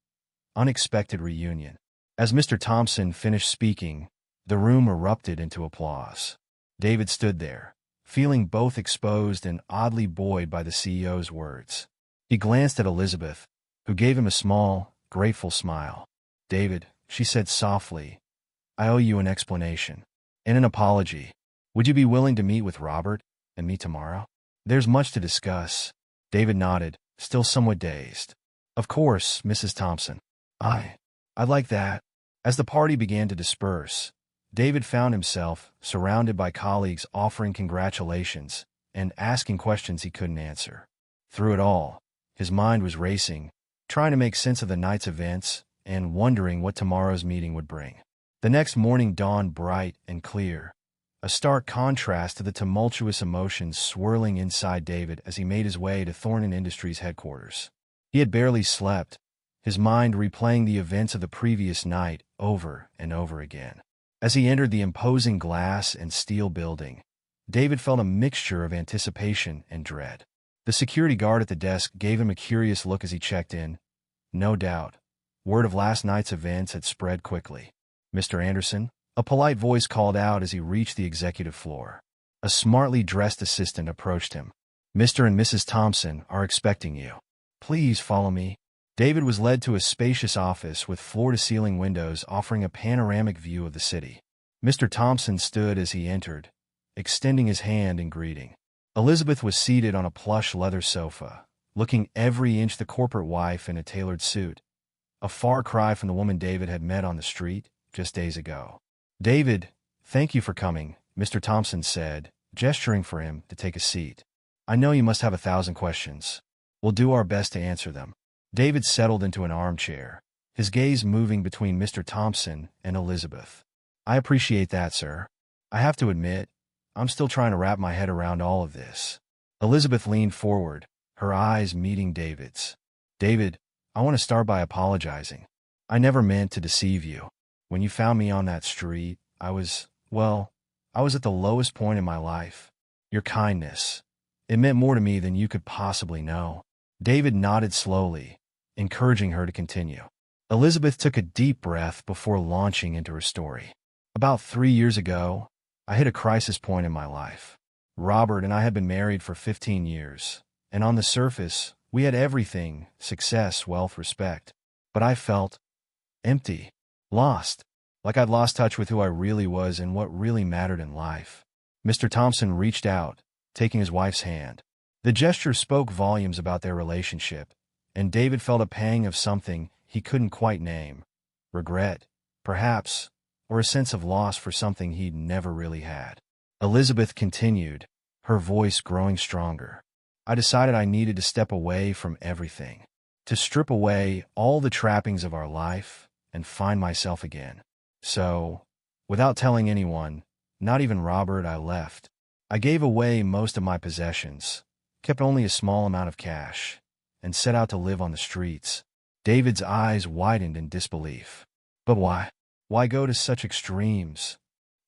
unexpected reunion." As Mr. Thompson finished speaking, the room erupted into applause. David stood there, feeling both exposed and oddly buoyed by the CEO's words. He glanced at Elizabeth, who gave him a small, grateful smile. "David," she said softly, "I owe you an explanation and an apology. Would you be willing to meet with Robert and me tomorrow? There's much to discuss." David nodded, still somewhat dazed. "Of course, Mrs. Thompson. I'd like that." As the party began to disperse, David found himself surrounded by colleagues offering congratulations and asking questions he couldn't answer. Through it all, his mind was racing, trying to make sense of the night's events and wondering what tomorrow's meeting would bring. The next morning dawned bright and clear, a stark contrast to the tumultuous emotions swirling inside David as he made his way to Thornton Industries headquarters. He had barely slept, his mind replaying the events of the previous night over and over again. As he entered the imposing glass and steel building, David felt a mixture of anticipation and dread. The security guard at the desk gave him a curious look as he checked in. No doubt, word of last night's events had spread quickly. "Mr. Anderson?" a polite voice called out as he reached the executive floor. A smartly dressed assistant approached him. "Mr. and Mrs. Thompson are expecting you. Please follow me." David was led to a spacious office with floor-to-ceiling windows offering a panoramic view of the city. Mr. Thompson stood as he entered, extending his hand in greeting. Elizabeth was seated on a plush leather sofa, looking every inch the corporate wife in a tailored suit, a far cry from the woman David had met on the street just days ago. "David, thank you for coming," Mr. Thompson said, gesturing for him to take a seat. "I know you must have 1,000 questions. We'll do our best to answer them." David settled into an armchair, his gaze moving between Mr. Thompson and Elizabeth. "I appreciate that, sir. I have to admit, I'm still trying to wrap my head around all of this." Elizabeth leaned forward, her eyes meeting David's. "David, I want to start by apologizing. I never meant to deceive you. When you found me on that street, I was at the lowest point in my life. Your kindness, it meant more to me than you could possibly know." David nodded slowly, encouraging her to continue. Elizabeth took a deep breath before launching into her story. "About 3 years ago, I hit a crisis point in my life. Robert and I had been married for 15 years, and on the surface, we had everything: success, wealth, respect. But I felt empty, lost, like I'd lost touch with who I really was and what really mattered in life." Mr. Thompson reached out, taking his wife's hand. The gesture spoke volumes about their relationship, and David felt a pang of something he couldn't quite name. Regret, perhaps, or a sense of loss for something he'd never really had. Elizabeth continued, her voice growing stronger. "I decided I needed to step away from everything, to strip away all the trappings of our life and find myself again. So, without telling anyone, not even Robert, I left. I gave away most of my possessions, kept only a small amount of cash, and set out to live on the streets." David's eyes widened in disbelief. "But why? Why go to such extremes?"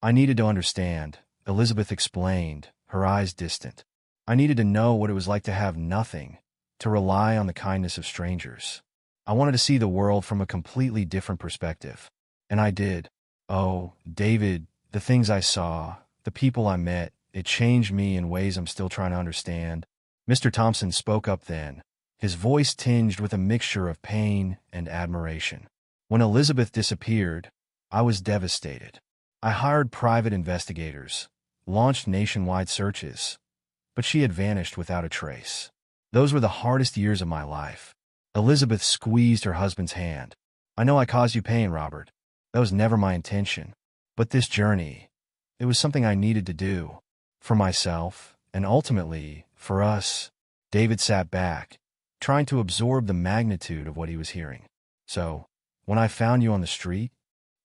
"I needed to understand," Elizabeth explained, her eyes distant. "I needed to know what it was like to have nothing, to rely on the kindness of strangers. I wanted to see the world from a completely different perspective. And I did. Oh, David, the things I saw, the people I met, it changed me in ways I'm still trying to understand." Mr. Thompson spoke up then, his voice tinged with a mixture of pain and admiration. "When Elizabeth disappeared, I was devastated. I hired private investigators, launched nationwide searches, but she had vanished without a trace. Those were the hardest years of my life." Elizabeth squeezed her husband's hand. "I know I caused you pain, Robert. That was never my intention. But this journey, it was something I needed to do. For myself, and ultimately, for us." David sat back, trying to absorb the magnitude of what he was hearing. "So, when I found you on the street,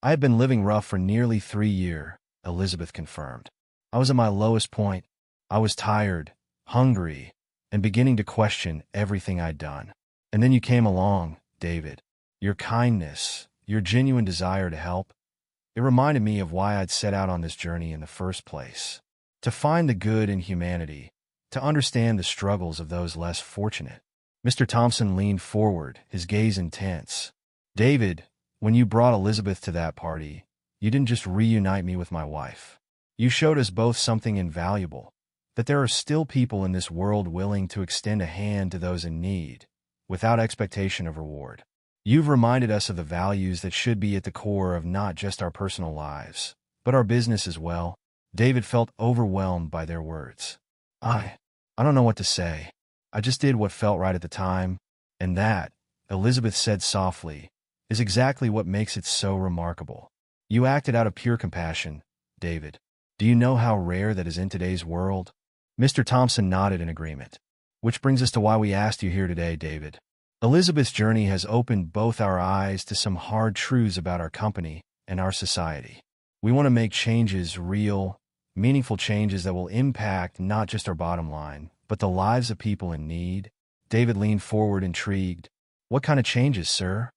I had been living rough for nearly 3 years, Elizabeth confirmed. "I was at my lowest point. I was tired, hungry, and beginning to question everything I'd done. And then you came along, David. Your kindness, your genuine desire to help, it reminded me of why I'd set out on this journey in the first place. To find the good in humanity, to understand the struggles of those less fortunate." Mr. Thompson leaned forward, his gaze intense. "David, when you brought Elizabeth to that party, you didn't just reunite me with my wife. You showed us both something invaluable, that there are still people in this world willing to extend a hand to those in need, without expectation of reward. You've reminded us of the values that should be at the core of not just our personal lives, but our business as well." David felt overwhelmed by their words. I don't know what to say. I just did what felt right at the time, and that," Elizabeth said softly, "is exactly what makes it so remarkable. You acted out of pure compassion, David. Do you know how rare that is in today's world?" Mr. Thompson nodded in agreement. "Which brings us to why we asked you here today, David. Elizabeth's journey has opened both our eyes to some hard truths about our company and our society. We want to make changes, real, meaningful changes that will impact not just our bottom line, but the lives of people in need." David leaned forward, intrigued. "What kind of changes, sir?"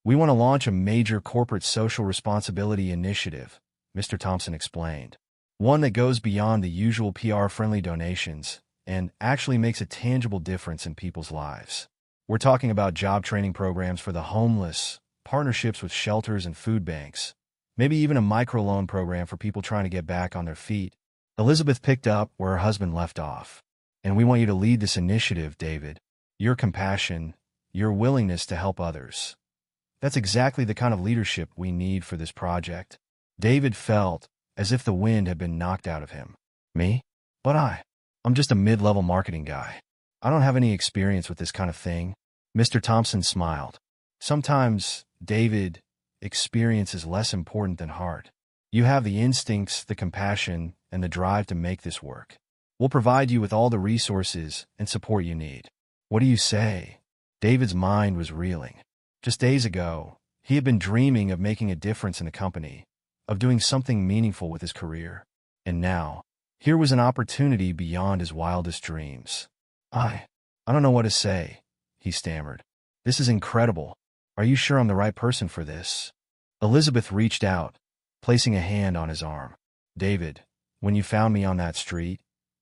"We want to launch a major corporate social responsibility initiative," Mr. Thompson explained. "One that goes beyond the usual PR-friendly donations and actually makes a tangible difference in people's lives. We're talking about job training programs for the homeless, partnerships with shelters and food banks, maybe even a microloan program for people trying to get back on their feet." Elizabeth picked up where her husband left off. "And we want you to lead this initiative, David. Your compassion, your willingness to help others. That's exactly the kind of leadership we need for this project." David felt as if the wind had been knocked out of him. "Me? But I'm just a mid-level marketing guy. I don't have any experience with this kind of thing." Mr. Thompson smiled. "Sometimes, David, experience is less important than heart. You have the instincts, the compassion, and the drive to make this work. We'll provide you with all the resources and support you need." "What do you say?" David's mind was reeling. Just days ago, he had been dreaming of making a difference in the company, of doing something meaningful with his career. And now, here was an opportunity beyond his wildest dreams. I don't know what to say," he stammered. "This is incredible. Are you sure I'm the right person for this?" Elizabeth reached out, placing a hand on his arm. "David, when you found me on that street,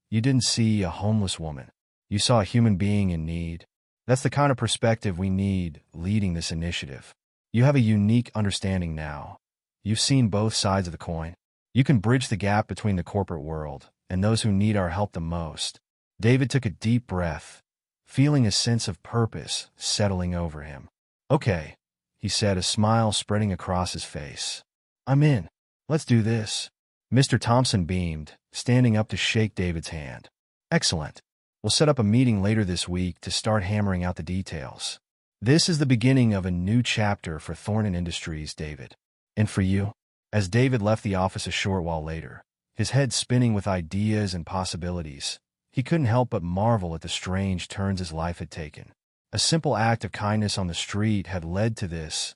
you didn't see a homeless woman. You saw a human being in need. That's the kind of perspective we need leading this initiative. You have a unique understanding now. You've seen both sides of the coin. You can bridge the gap between the corporate world and those who need our help the most." David took a deep breath, feeling a sense of purpose settling over him. "Okay," he said, a smile spreading across his face. "I'm in. Let's do this." Mr. Thompson beamed, standing up to shake David's hand. "Excellent. We'll set up a meeting later this week to start hammering out the details. This is the beginning of a new chapter for Thornton Industries, David. And for you." As David left the office a short while later, his head spinning with ideas and possibilities, he couldn't help but marvel at the strange turns his life had taken. A simple act of kindness on the street had led to this,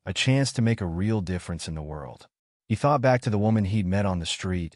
a chance to make a real difference in the world. He thought back to the woman he'd met on the street,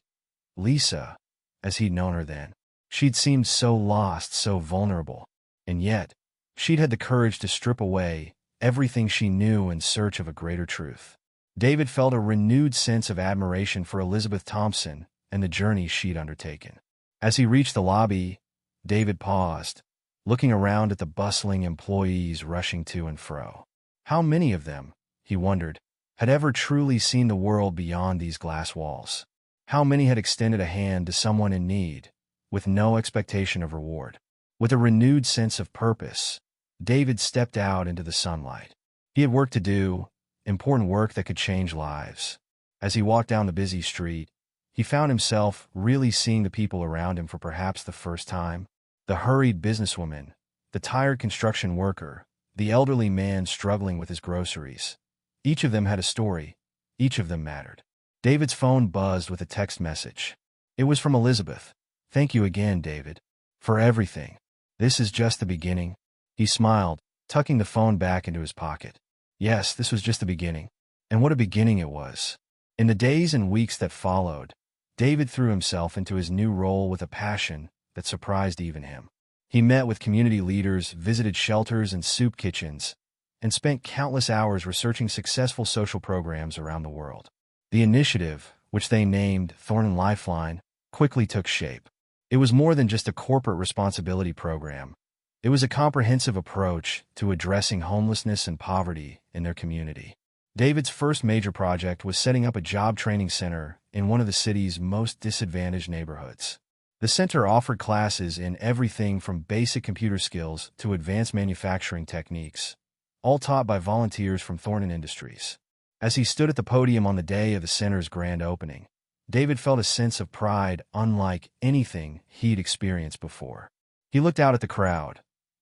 Lisa, as he'd known her then. She'd seemed so lost, so vulnerable, and yet she'd had the courage to strip away everything she knew in search of a greater truth. David felt a renewed sense of admiration for Elizabeth Thompson and the journey she'd undertaken. As he reached the lobby, David paused, looking around at the bustling employees rushing to and fro. How many of them, he wondered, had ever truly seen the world beyond these glass walls? How many had extended a hand to someone in need, with no expectation of reward? With a renewed sense of purpose, David stepped out into the sunlight. He had work to do, important work that could change lives. As he walked down the busy street, he found himself really seeing the people around him for perhaps the first time. The hurried businesswoman, the tired construction worker, the elderly man struggling with his groceries. Each of them had a story. Each of them mattered. David's phone buzzed with a text message. It was from Elizabeth. "Thank you again, David, for everything. This is just the beginning." He smiled, tucking the phone back into his pocket. Yes, this was just the beginning. And what a beginning it was. In the days and weeks that followed, David threw himself into his new role with a passion that surprised even him. He met with community leaders, visited shelters and soup kitchens, and spent countless hours researching successful social programs around the world. The initiative, which they named Thornton Lifeline, quickly took shape. It was more than just a corporate responsibility program. It was a comprehensive approach to addressing homelessness and poverty in their community. David's first major project was setting up a job training center in one of the city's most disadvantaged neighborhoods. The center offered classes in everything from basic computer skills to advanced manufacturing techniques, all taught by volunteers from Thornton Industries. As he stood at the podium on the day of the center's grand opening, David felt a sense of pride unlike anything he'd experienced before. He looked out at the crowd,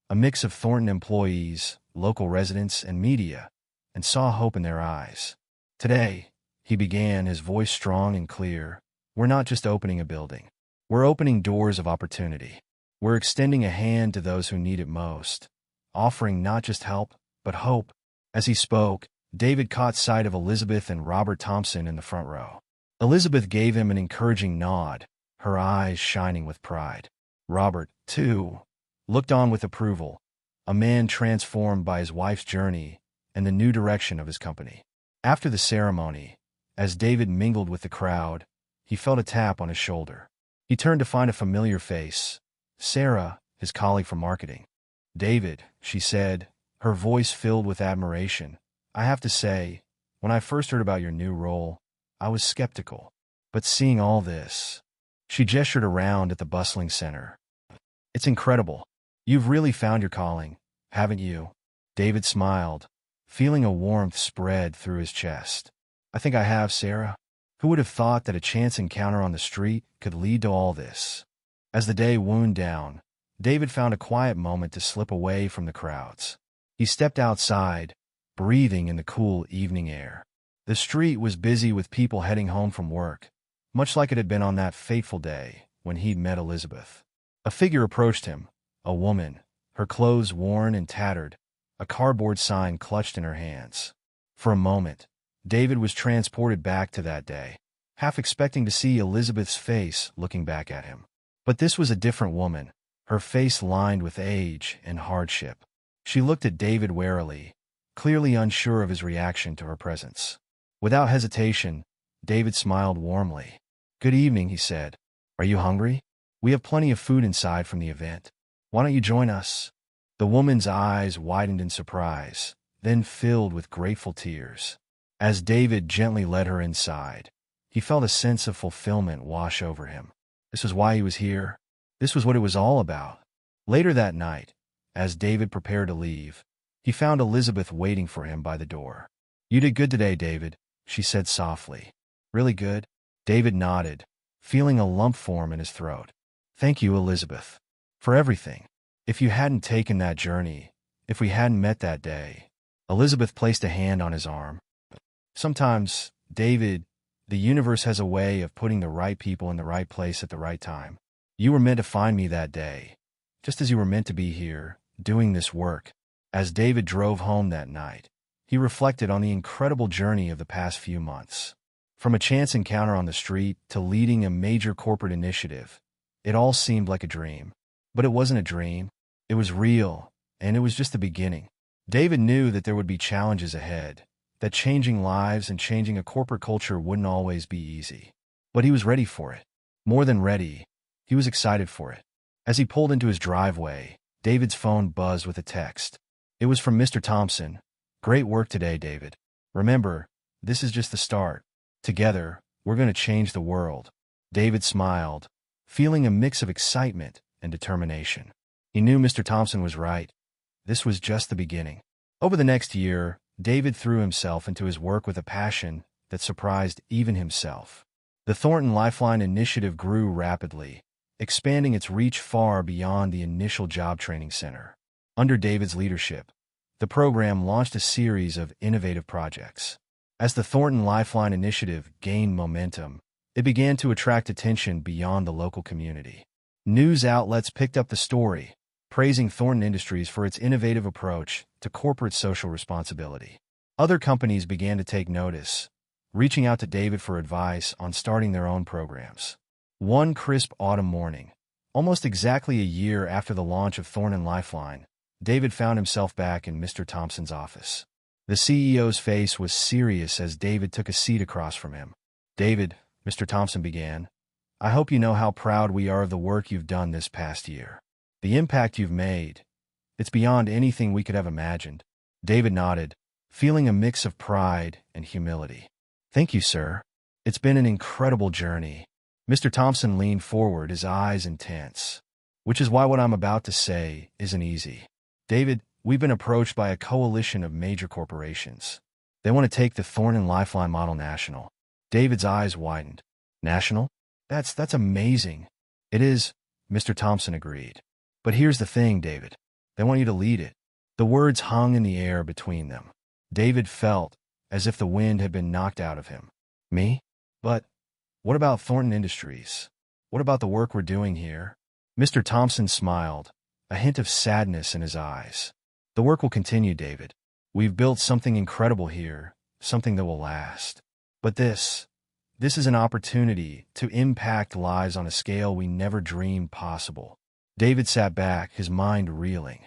a mix of Thornton employees, local residents, and media, and saw hope in their eyes. "Today," he began, his voice strong and clear, "we're not just opening a building. We're opening doors of opportunity. We're extending a hand to those who need it most, offering not just help, but hope." As he spoke, David caught sight of Elizabeth and Robert Thompson in the front row. Elizabeth gave him an encouraging nod, her eyes shining with pride. Robert, too, looked on with approval, a man transformed by his wife's journey and the new direction of his company. After the ceremony, as David mingled with the crowd, he felt a tap on his shoulder. He turned to find a familiar face, Sarah, his colleague from marketing. "David," she said, her voice filled with admiration, "I have to say, when I first heard about your new role, I was skeptical. But seeing all this..." She gestured around at the bustling center. It's incredible. You've really found your calling, haven't you? David smiled, feeling a warmth spread through his chest. I think I have, Sarah. Who would have thought that a chance encounter on the street could lead to all this? As the day wound down, David found a quiet moment to slip away from the crowds. He stepped outside, breathing in the cool evening air. The street was busy with people heading home from work, much like it had been on that fateful day when he'd met Elizabeth. A figure approached him, a woman, her clothes worn and tattered, a cardboard sign clutched in her hands. For a moment, David was transported back to that day, half expecting to see Elizabeth's face looking back at him. But this was a different woman, her face lined with age and hardship. She looked at David warily, clearly unsure of his reaction to her presence. Without hesitation, David smiled warmly. Good evening, he said. Are you hungry? We have plenty of food inside from the event. Why don't you join us? The woman's eyes widened in surprise, then filled with grateful tears. As David gently led her inside, he felt a sense of fulfillment wash over him. This was why he was here. This was what it was all about. Later that night, as David prepared to leave, he found Elizabeth waiting for him by the door. You did good today, David, she said softly. Really good? David nodded, feeling a lump form in his throat. Thank you, Elizabeth, for everything. If you hadn't taken that journey, if we hadn't met that day. Elizabeth placed a hand on his arm. Sometimes, David, the universe has a way of putting the right people in the right place at the right time. You were meant to find me that day, just as you were meant to be here, doing this work. As David drove home that night, he reflected on the incredible journey of the past few months. From a chance encounter on the street to leading a major corporate initiative, it all seemed like a dream. But it wasn't a dream. It was real, and it was just the beginning. David knew that there would be challenges ahead, that changing lives and changing a corporate culture wouldn't always be easy. But he was ready for it. More than ready, he was excited for it. As he pulled into his driveway, David's phone buzzed with a text. It was from Mr. Thompson. Great work today, David. Remember, this is just the start. Together, we're going to change the world. David smiled, feeling a mix of excitement and determination. He knew Mr. Thompson was right. This was just the beginning. Over the next year, David threw himself into his work with a passion that surprised even himself. The Thornton Lifeline initiative grew rapidly, expanding its reach far beyond the initial job training center. Under David's leadership, the program launched a series of innovative projects. As the Thornton Lifeline initiative gained momentum, it began to attract attention beyond the local community. News outlets picked up the story, praising Thornton Industries for its innovative approach to corporate social responsibility. Other companies began to take notice, reaching out to David for advice on starting their own programs. One crisp autumn morning, almost exactly a year after the launch of Thornton Lifeline, David found himself back in Mr. Thompson's office. The CEO's face was serious as David took a seat across from him. David, Mr. Thompson began, I hope you know how proud we are of the work you've done this past year. The impact you've made, it's beyond anything we could have imagined. David nodded, feeling a mix of pride and humility. Thank you, sir. It's been an incredible journey. Mr. Thompson leaned forward, his eyes intense. Which is why what I'm about to say isn't easy. David, we've been approached by a coalition of major corporations. They want to take the Thornton Lifeline model national. David's eyes widened. National? That's amazing. It is, Mr. Thompson agreed. But here's the thing, David. They want you to lead it. The words hung in the air between them. David felt as if the wind had been knocked out of him. Me? But what about Thornton Industries? What about the work we're doing here? Mr. Thompson smiled, a hint of sadness in his eyes. The work will continue, David. We've built something incredible here, something that will last. But this is an opportunity to impact lives on a scale we never dreamed possible. David sat back, his mind reeling.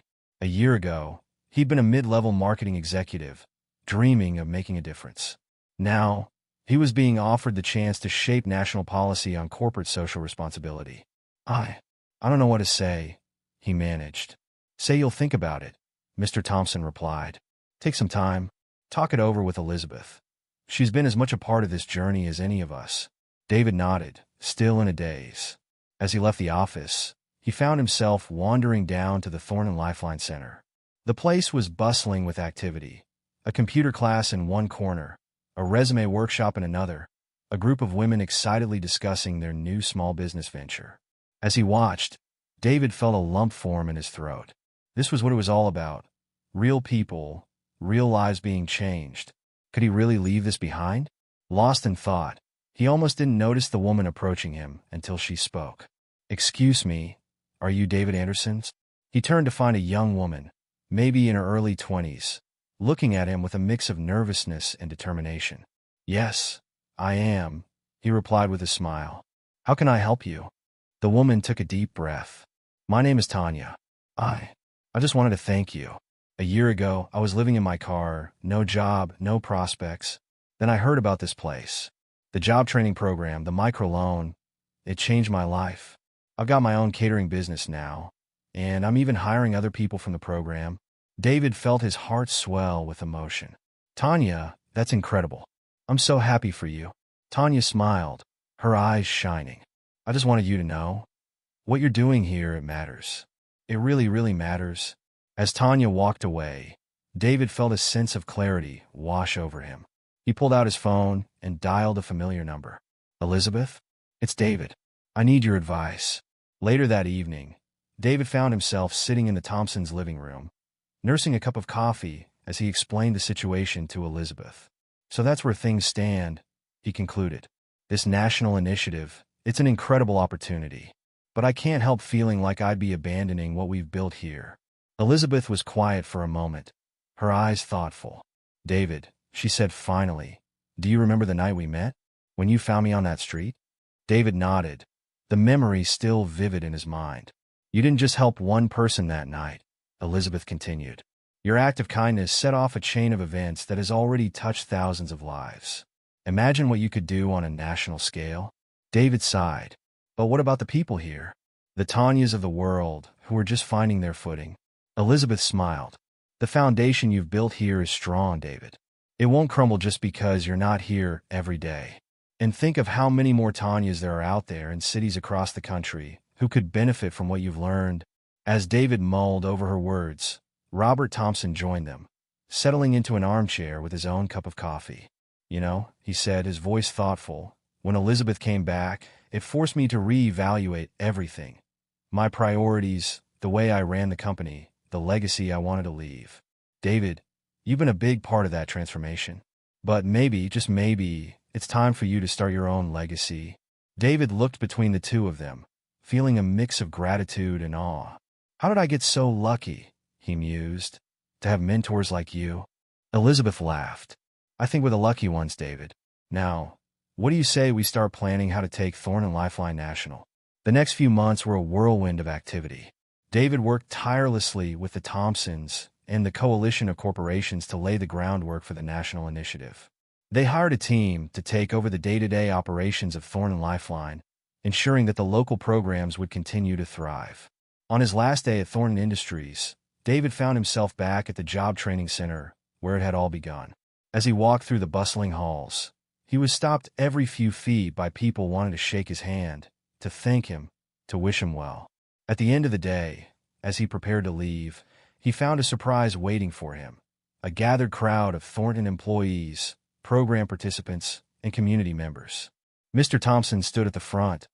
A year ago, he'd been a mid-level marketing executive, dreaming of making a difference. Now, he was being offered the chance to shape national policy on corporate social responsibility. I don't know what to say, he managed. Say you'll think about it, Mr. Thompson replied. Take some time. Talk it over with Elizabeth. She's been as much a part of this journey as any of us. David nodded, still in a daze. As he left the office, he found himself wandering down to the Thornton Lifeline Center. The place was bustling with activity. A computer class in one corner, a resume workshop in another, a group of women excitedly discussing their new small business venture. As he watched, David felt a lump form in his throat. This was what it was all about. Real people, real lives being changed. Could he really leave this behind? Lost in thought, he almost didn't notice the woman approaching him until she spoke. "Excuse me, are you David Anderson?" He turned to find a young woman, maybe in her early 20s, looking at him with a mix of nervousness and determination. "Yes, I am," he replied with a smile. "How can I help you?" The woman took a deep breath. "My name is Tanya. I just wanted to thank you. A year ago, I was living in my car, no job, no prospects. Then I heard about this place. The job training program, the microloan. It changed my life. I've got my own catering business now, and I'm even hiring other people from the program." David felt his heart swell with emotion. "Tanya, that's incredible. I'm so happy for you." Tanya smiled, her eyes shining. "I just wanted you to know. What you're doing here, it matters. It really, really matters." As Tanya walked away, David felt a sense of clarity wash over him. He pulled out his phone and dialed a familiar number. "Elizabeth? It's David. I need your advice." Later that evening, David found himself sitting in the Thompsons' living room, nursing a cup of coffee as he explained the situation to Elizabeth. "So that's where things stand," he concluded. "This national initiative, it's an incredible opportunity. But I can't help feeling like I'd be abandoning what we've built here." Elizabeth was quiet for a moment, her eyes thoughtful. "David," she said finally, "do you remember the night we met? When you found me on that street?" David nodded, the memory still vivid in his mind. "You didn't just help one person that night," Elizabeth continued. "Your act of kindness set off a chain of events that has already touched thousands of lives. Imagine what you could do on a national scale." David sighed. "But what about the people here? The Tanyas of the world, who are just finding their footing?" Elizabeth smiled. "The foundation you've built here is strong, David. It won't crumble just because you're not here every day. And think of how many more Tanyas there are out there in cities across the country who could benefit from what you've learned." As David mulled over her words, Robert Thompson joined them, settling into an armchair with his own cup of coffee. "You know," he said, his voice thoughtful, "when Elizabeth came back, it forced me to reevaluate everything. My priorities, the way I ran the company, the legacy I wanted to leave. David, you've been a big part of that transformation. But maybe, just maybe, it's time for you to start your own legacy." David looked between the two of them, feeling a mix of gratitude and awe. "How did I get so lucky," he mused, "to have mentors like you?" Elizabeth laughed. "I think we're the lucky ones, David. Now, what do you say we start planning how to take Thornton Lifeline national?" The next few months were a whirlwind of activity. David worked tirelessly with the Thompsons and the coalition of corporations to lay the groundwork for the national initiative. They hired a team to take over the day-to-day operations of Thornton Lifeline, ensuring that the local programs would continue to thrive. On his last day at Thornton Industries, David found himself back at the job training center where it had all begun. As he walked through the bustling halls, he was stopped every few feet by people wanting to shake his hand, to thank him, to wish him well. At the end of the day, as he prepared to leave, he found a surprise waiting for him. A gathered crowd of Thornton employees, program participants, and community members. Mr. Thompson stood at the front,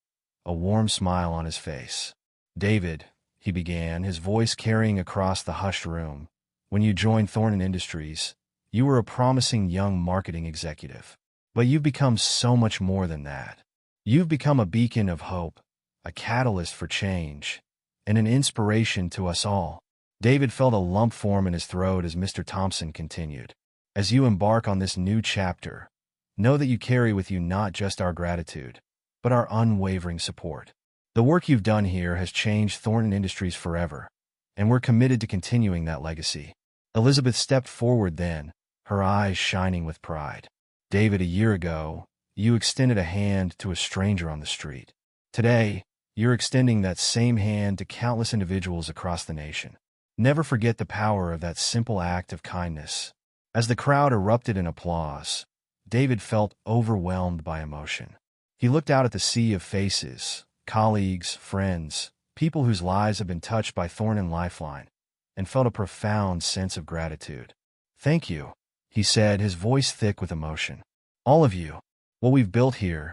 a warm smile on his face. "David," he began, his voice carrying across the hushed room, "when you joined Thornton Industries, you were a promising young marketing executive. But you've become so much more than that. You've become a beacon of hope, a catalyst for change, and an inspiration to us all." David felt a lump form in his throat as Mr. Thompson continued. "As you embark on this new chapter, know that you carry with you not just our gratitude, but our unwavering support. The work you've done here has changed Thornton Industries forever, and we're committed to continuing that legacy." Elizabeth stepped forward then, her eyes shining with pride. "David, a year ago, you extended a hand to a stranger on the street. Today, you're extending that same hand to countless individuals across the nation. Never forget the power of that simple act of kindness." As the crowd erupted in applause, David felt overwhelmed by emotion. He looked out at the sea of faces, colleagues, friends, people whose lives had been touched by Thorn and Lifeline, and felt a profound sense of gratitude. "Thank you," he said, his voice thick with emotion. "All of you. What we've built here,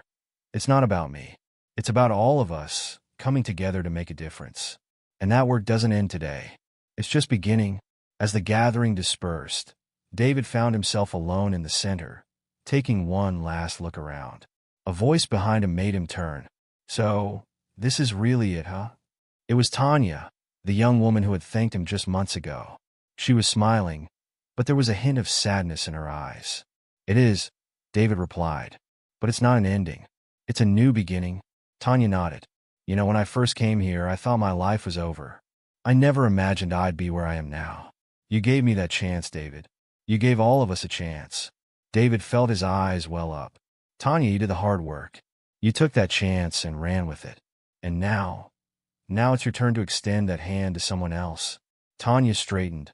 it's not about me. It's about all of us coming together to make a difference. And that work doesn't end today. It's just beginning." As the gathering dispersed, David found himself alone in the center, taking one last look around. A voice behind him made him turn. "So, this is really it, huh?" It was Tanya, the young woman who had thanked him just months ago. She was smiling, but there was a hint of sadness in her eyes. "It is," David replied. "But it's not an ending. It's a new beginning." Tanya nodded. "You know, when I first came here, I thought my life was over. I never imagined I'd be where I am now. You gave me that chance, David. You gave all of us a chance." David felt his eyes well up. "Tanya, you did the hard work. You took that chance and ran with it. And now it's your turn to extend that hand to someone else." Tanya straightened,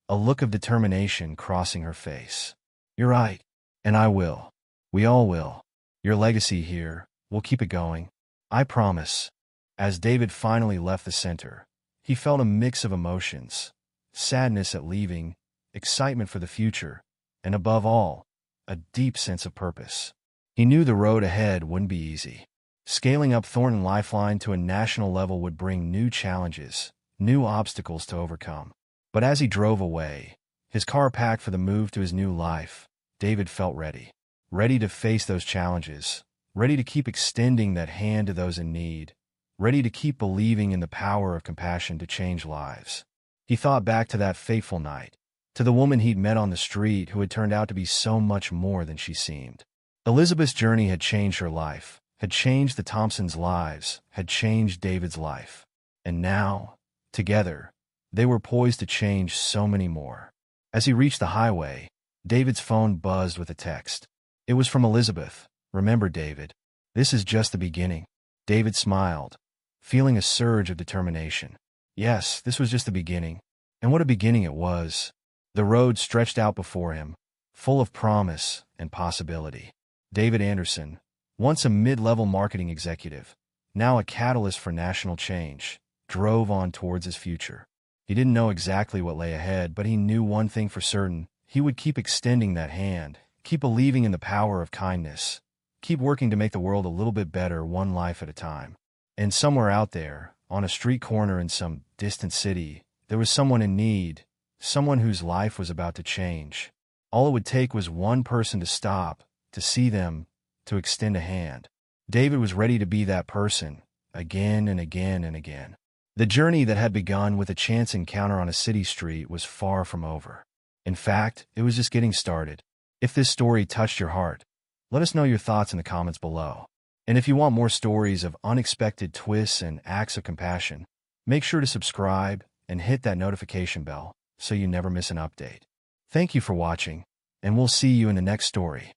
a look of determination crossing her face. "You're right. And I will. We all will. Your legacy here, we'll keep it going. I promise." As David finally left the center, he felt a mix of emotions: sadness at leaving, excitement for the future, and above all, a deep sense of purpose. He knew the road ahead wouldn't be easy. Scaling up Thorn and Lifeline to a national level would bring new challenges, new obstacles to overcome. But as he drove away, his car packed for the move to his new life, David felt ready. Ready to face those challenges, ready to keep extending that hand to those in need, ready to keep believing in the power of compassion to change lives. He thought back to that fateful night, to the woman he'd met on the street who had turned out to be so much more than she seemed. Elizabeth's journey had changed her life, had changed the Thompsons' lives, had changed David's life. And now, together, they were poised to change so many more. As he reached the highway, David's phone buzzed with a text. It was from Elizabeth. "Remember, David, this is just the beginning." David smiled, feeling a surge of determination. Yes, this was just the beginning. And what a beginning it was. The road stretched out before him, full of promise and possibility. David Anderson, once a mid-level marketing executive, now a catalyst for national change, drove on towards his future. He didn't know exactly what lay ahead, but he knew one thing for certain: he would keep extending that hand, keep believing in the power of kindness, keep working to make the world a little bit better, one life at a time. And somewhere out there, on a street corner in some distant city, there was someone in need, someone whose life was about to change. All it would take was one person to stop, to see them, to extend a hand. David was ready to be that person, again and again and again. The journey that had begun with a chance encounter on a city street was far from over. In fact, it was just getting started. If this story touched your heart, let us know your thoughts in the comments below. And if you want more stories of unexpected twists and acts of compassion, make sure to subscribe and hit that notification bell so you never miss an update. Thank you for watching, and we'll see you in the next story.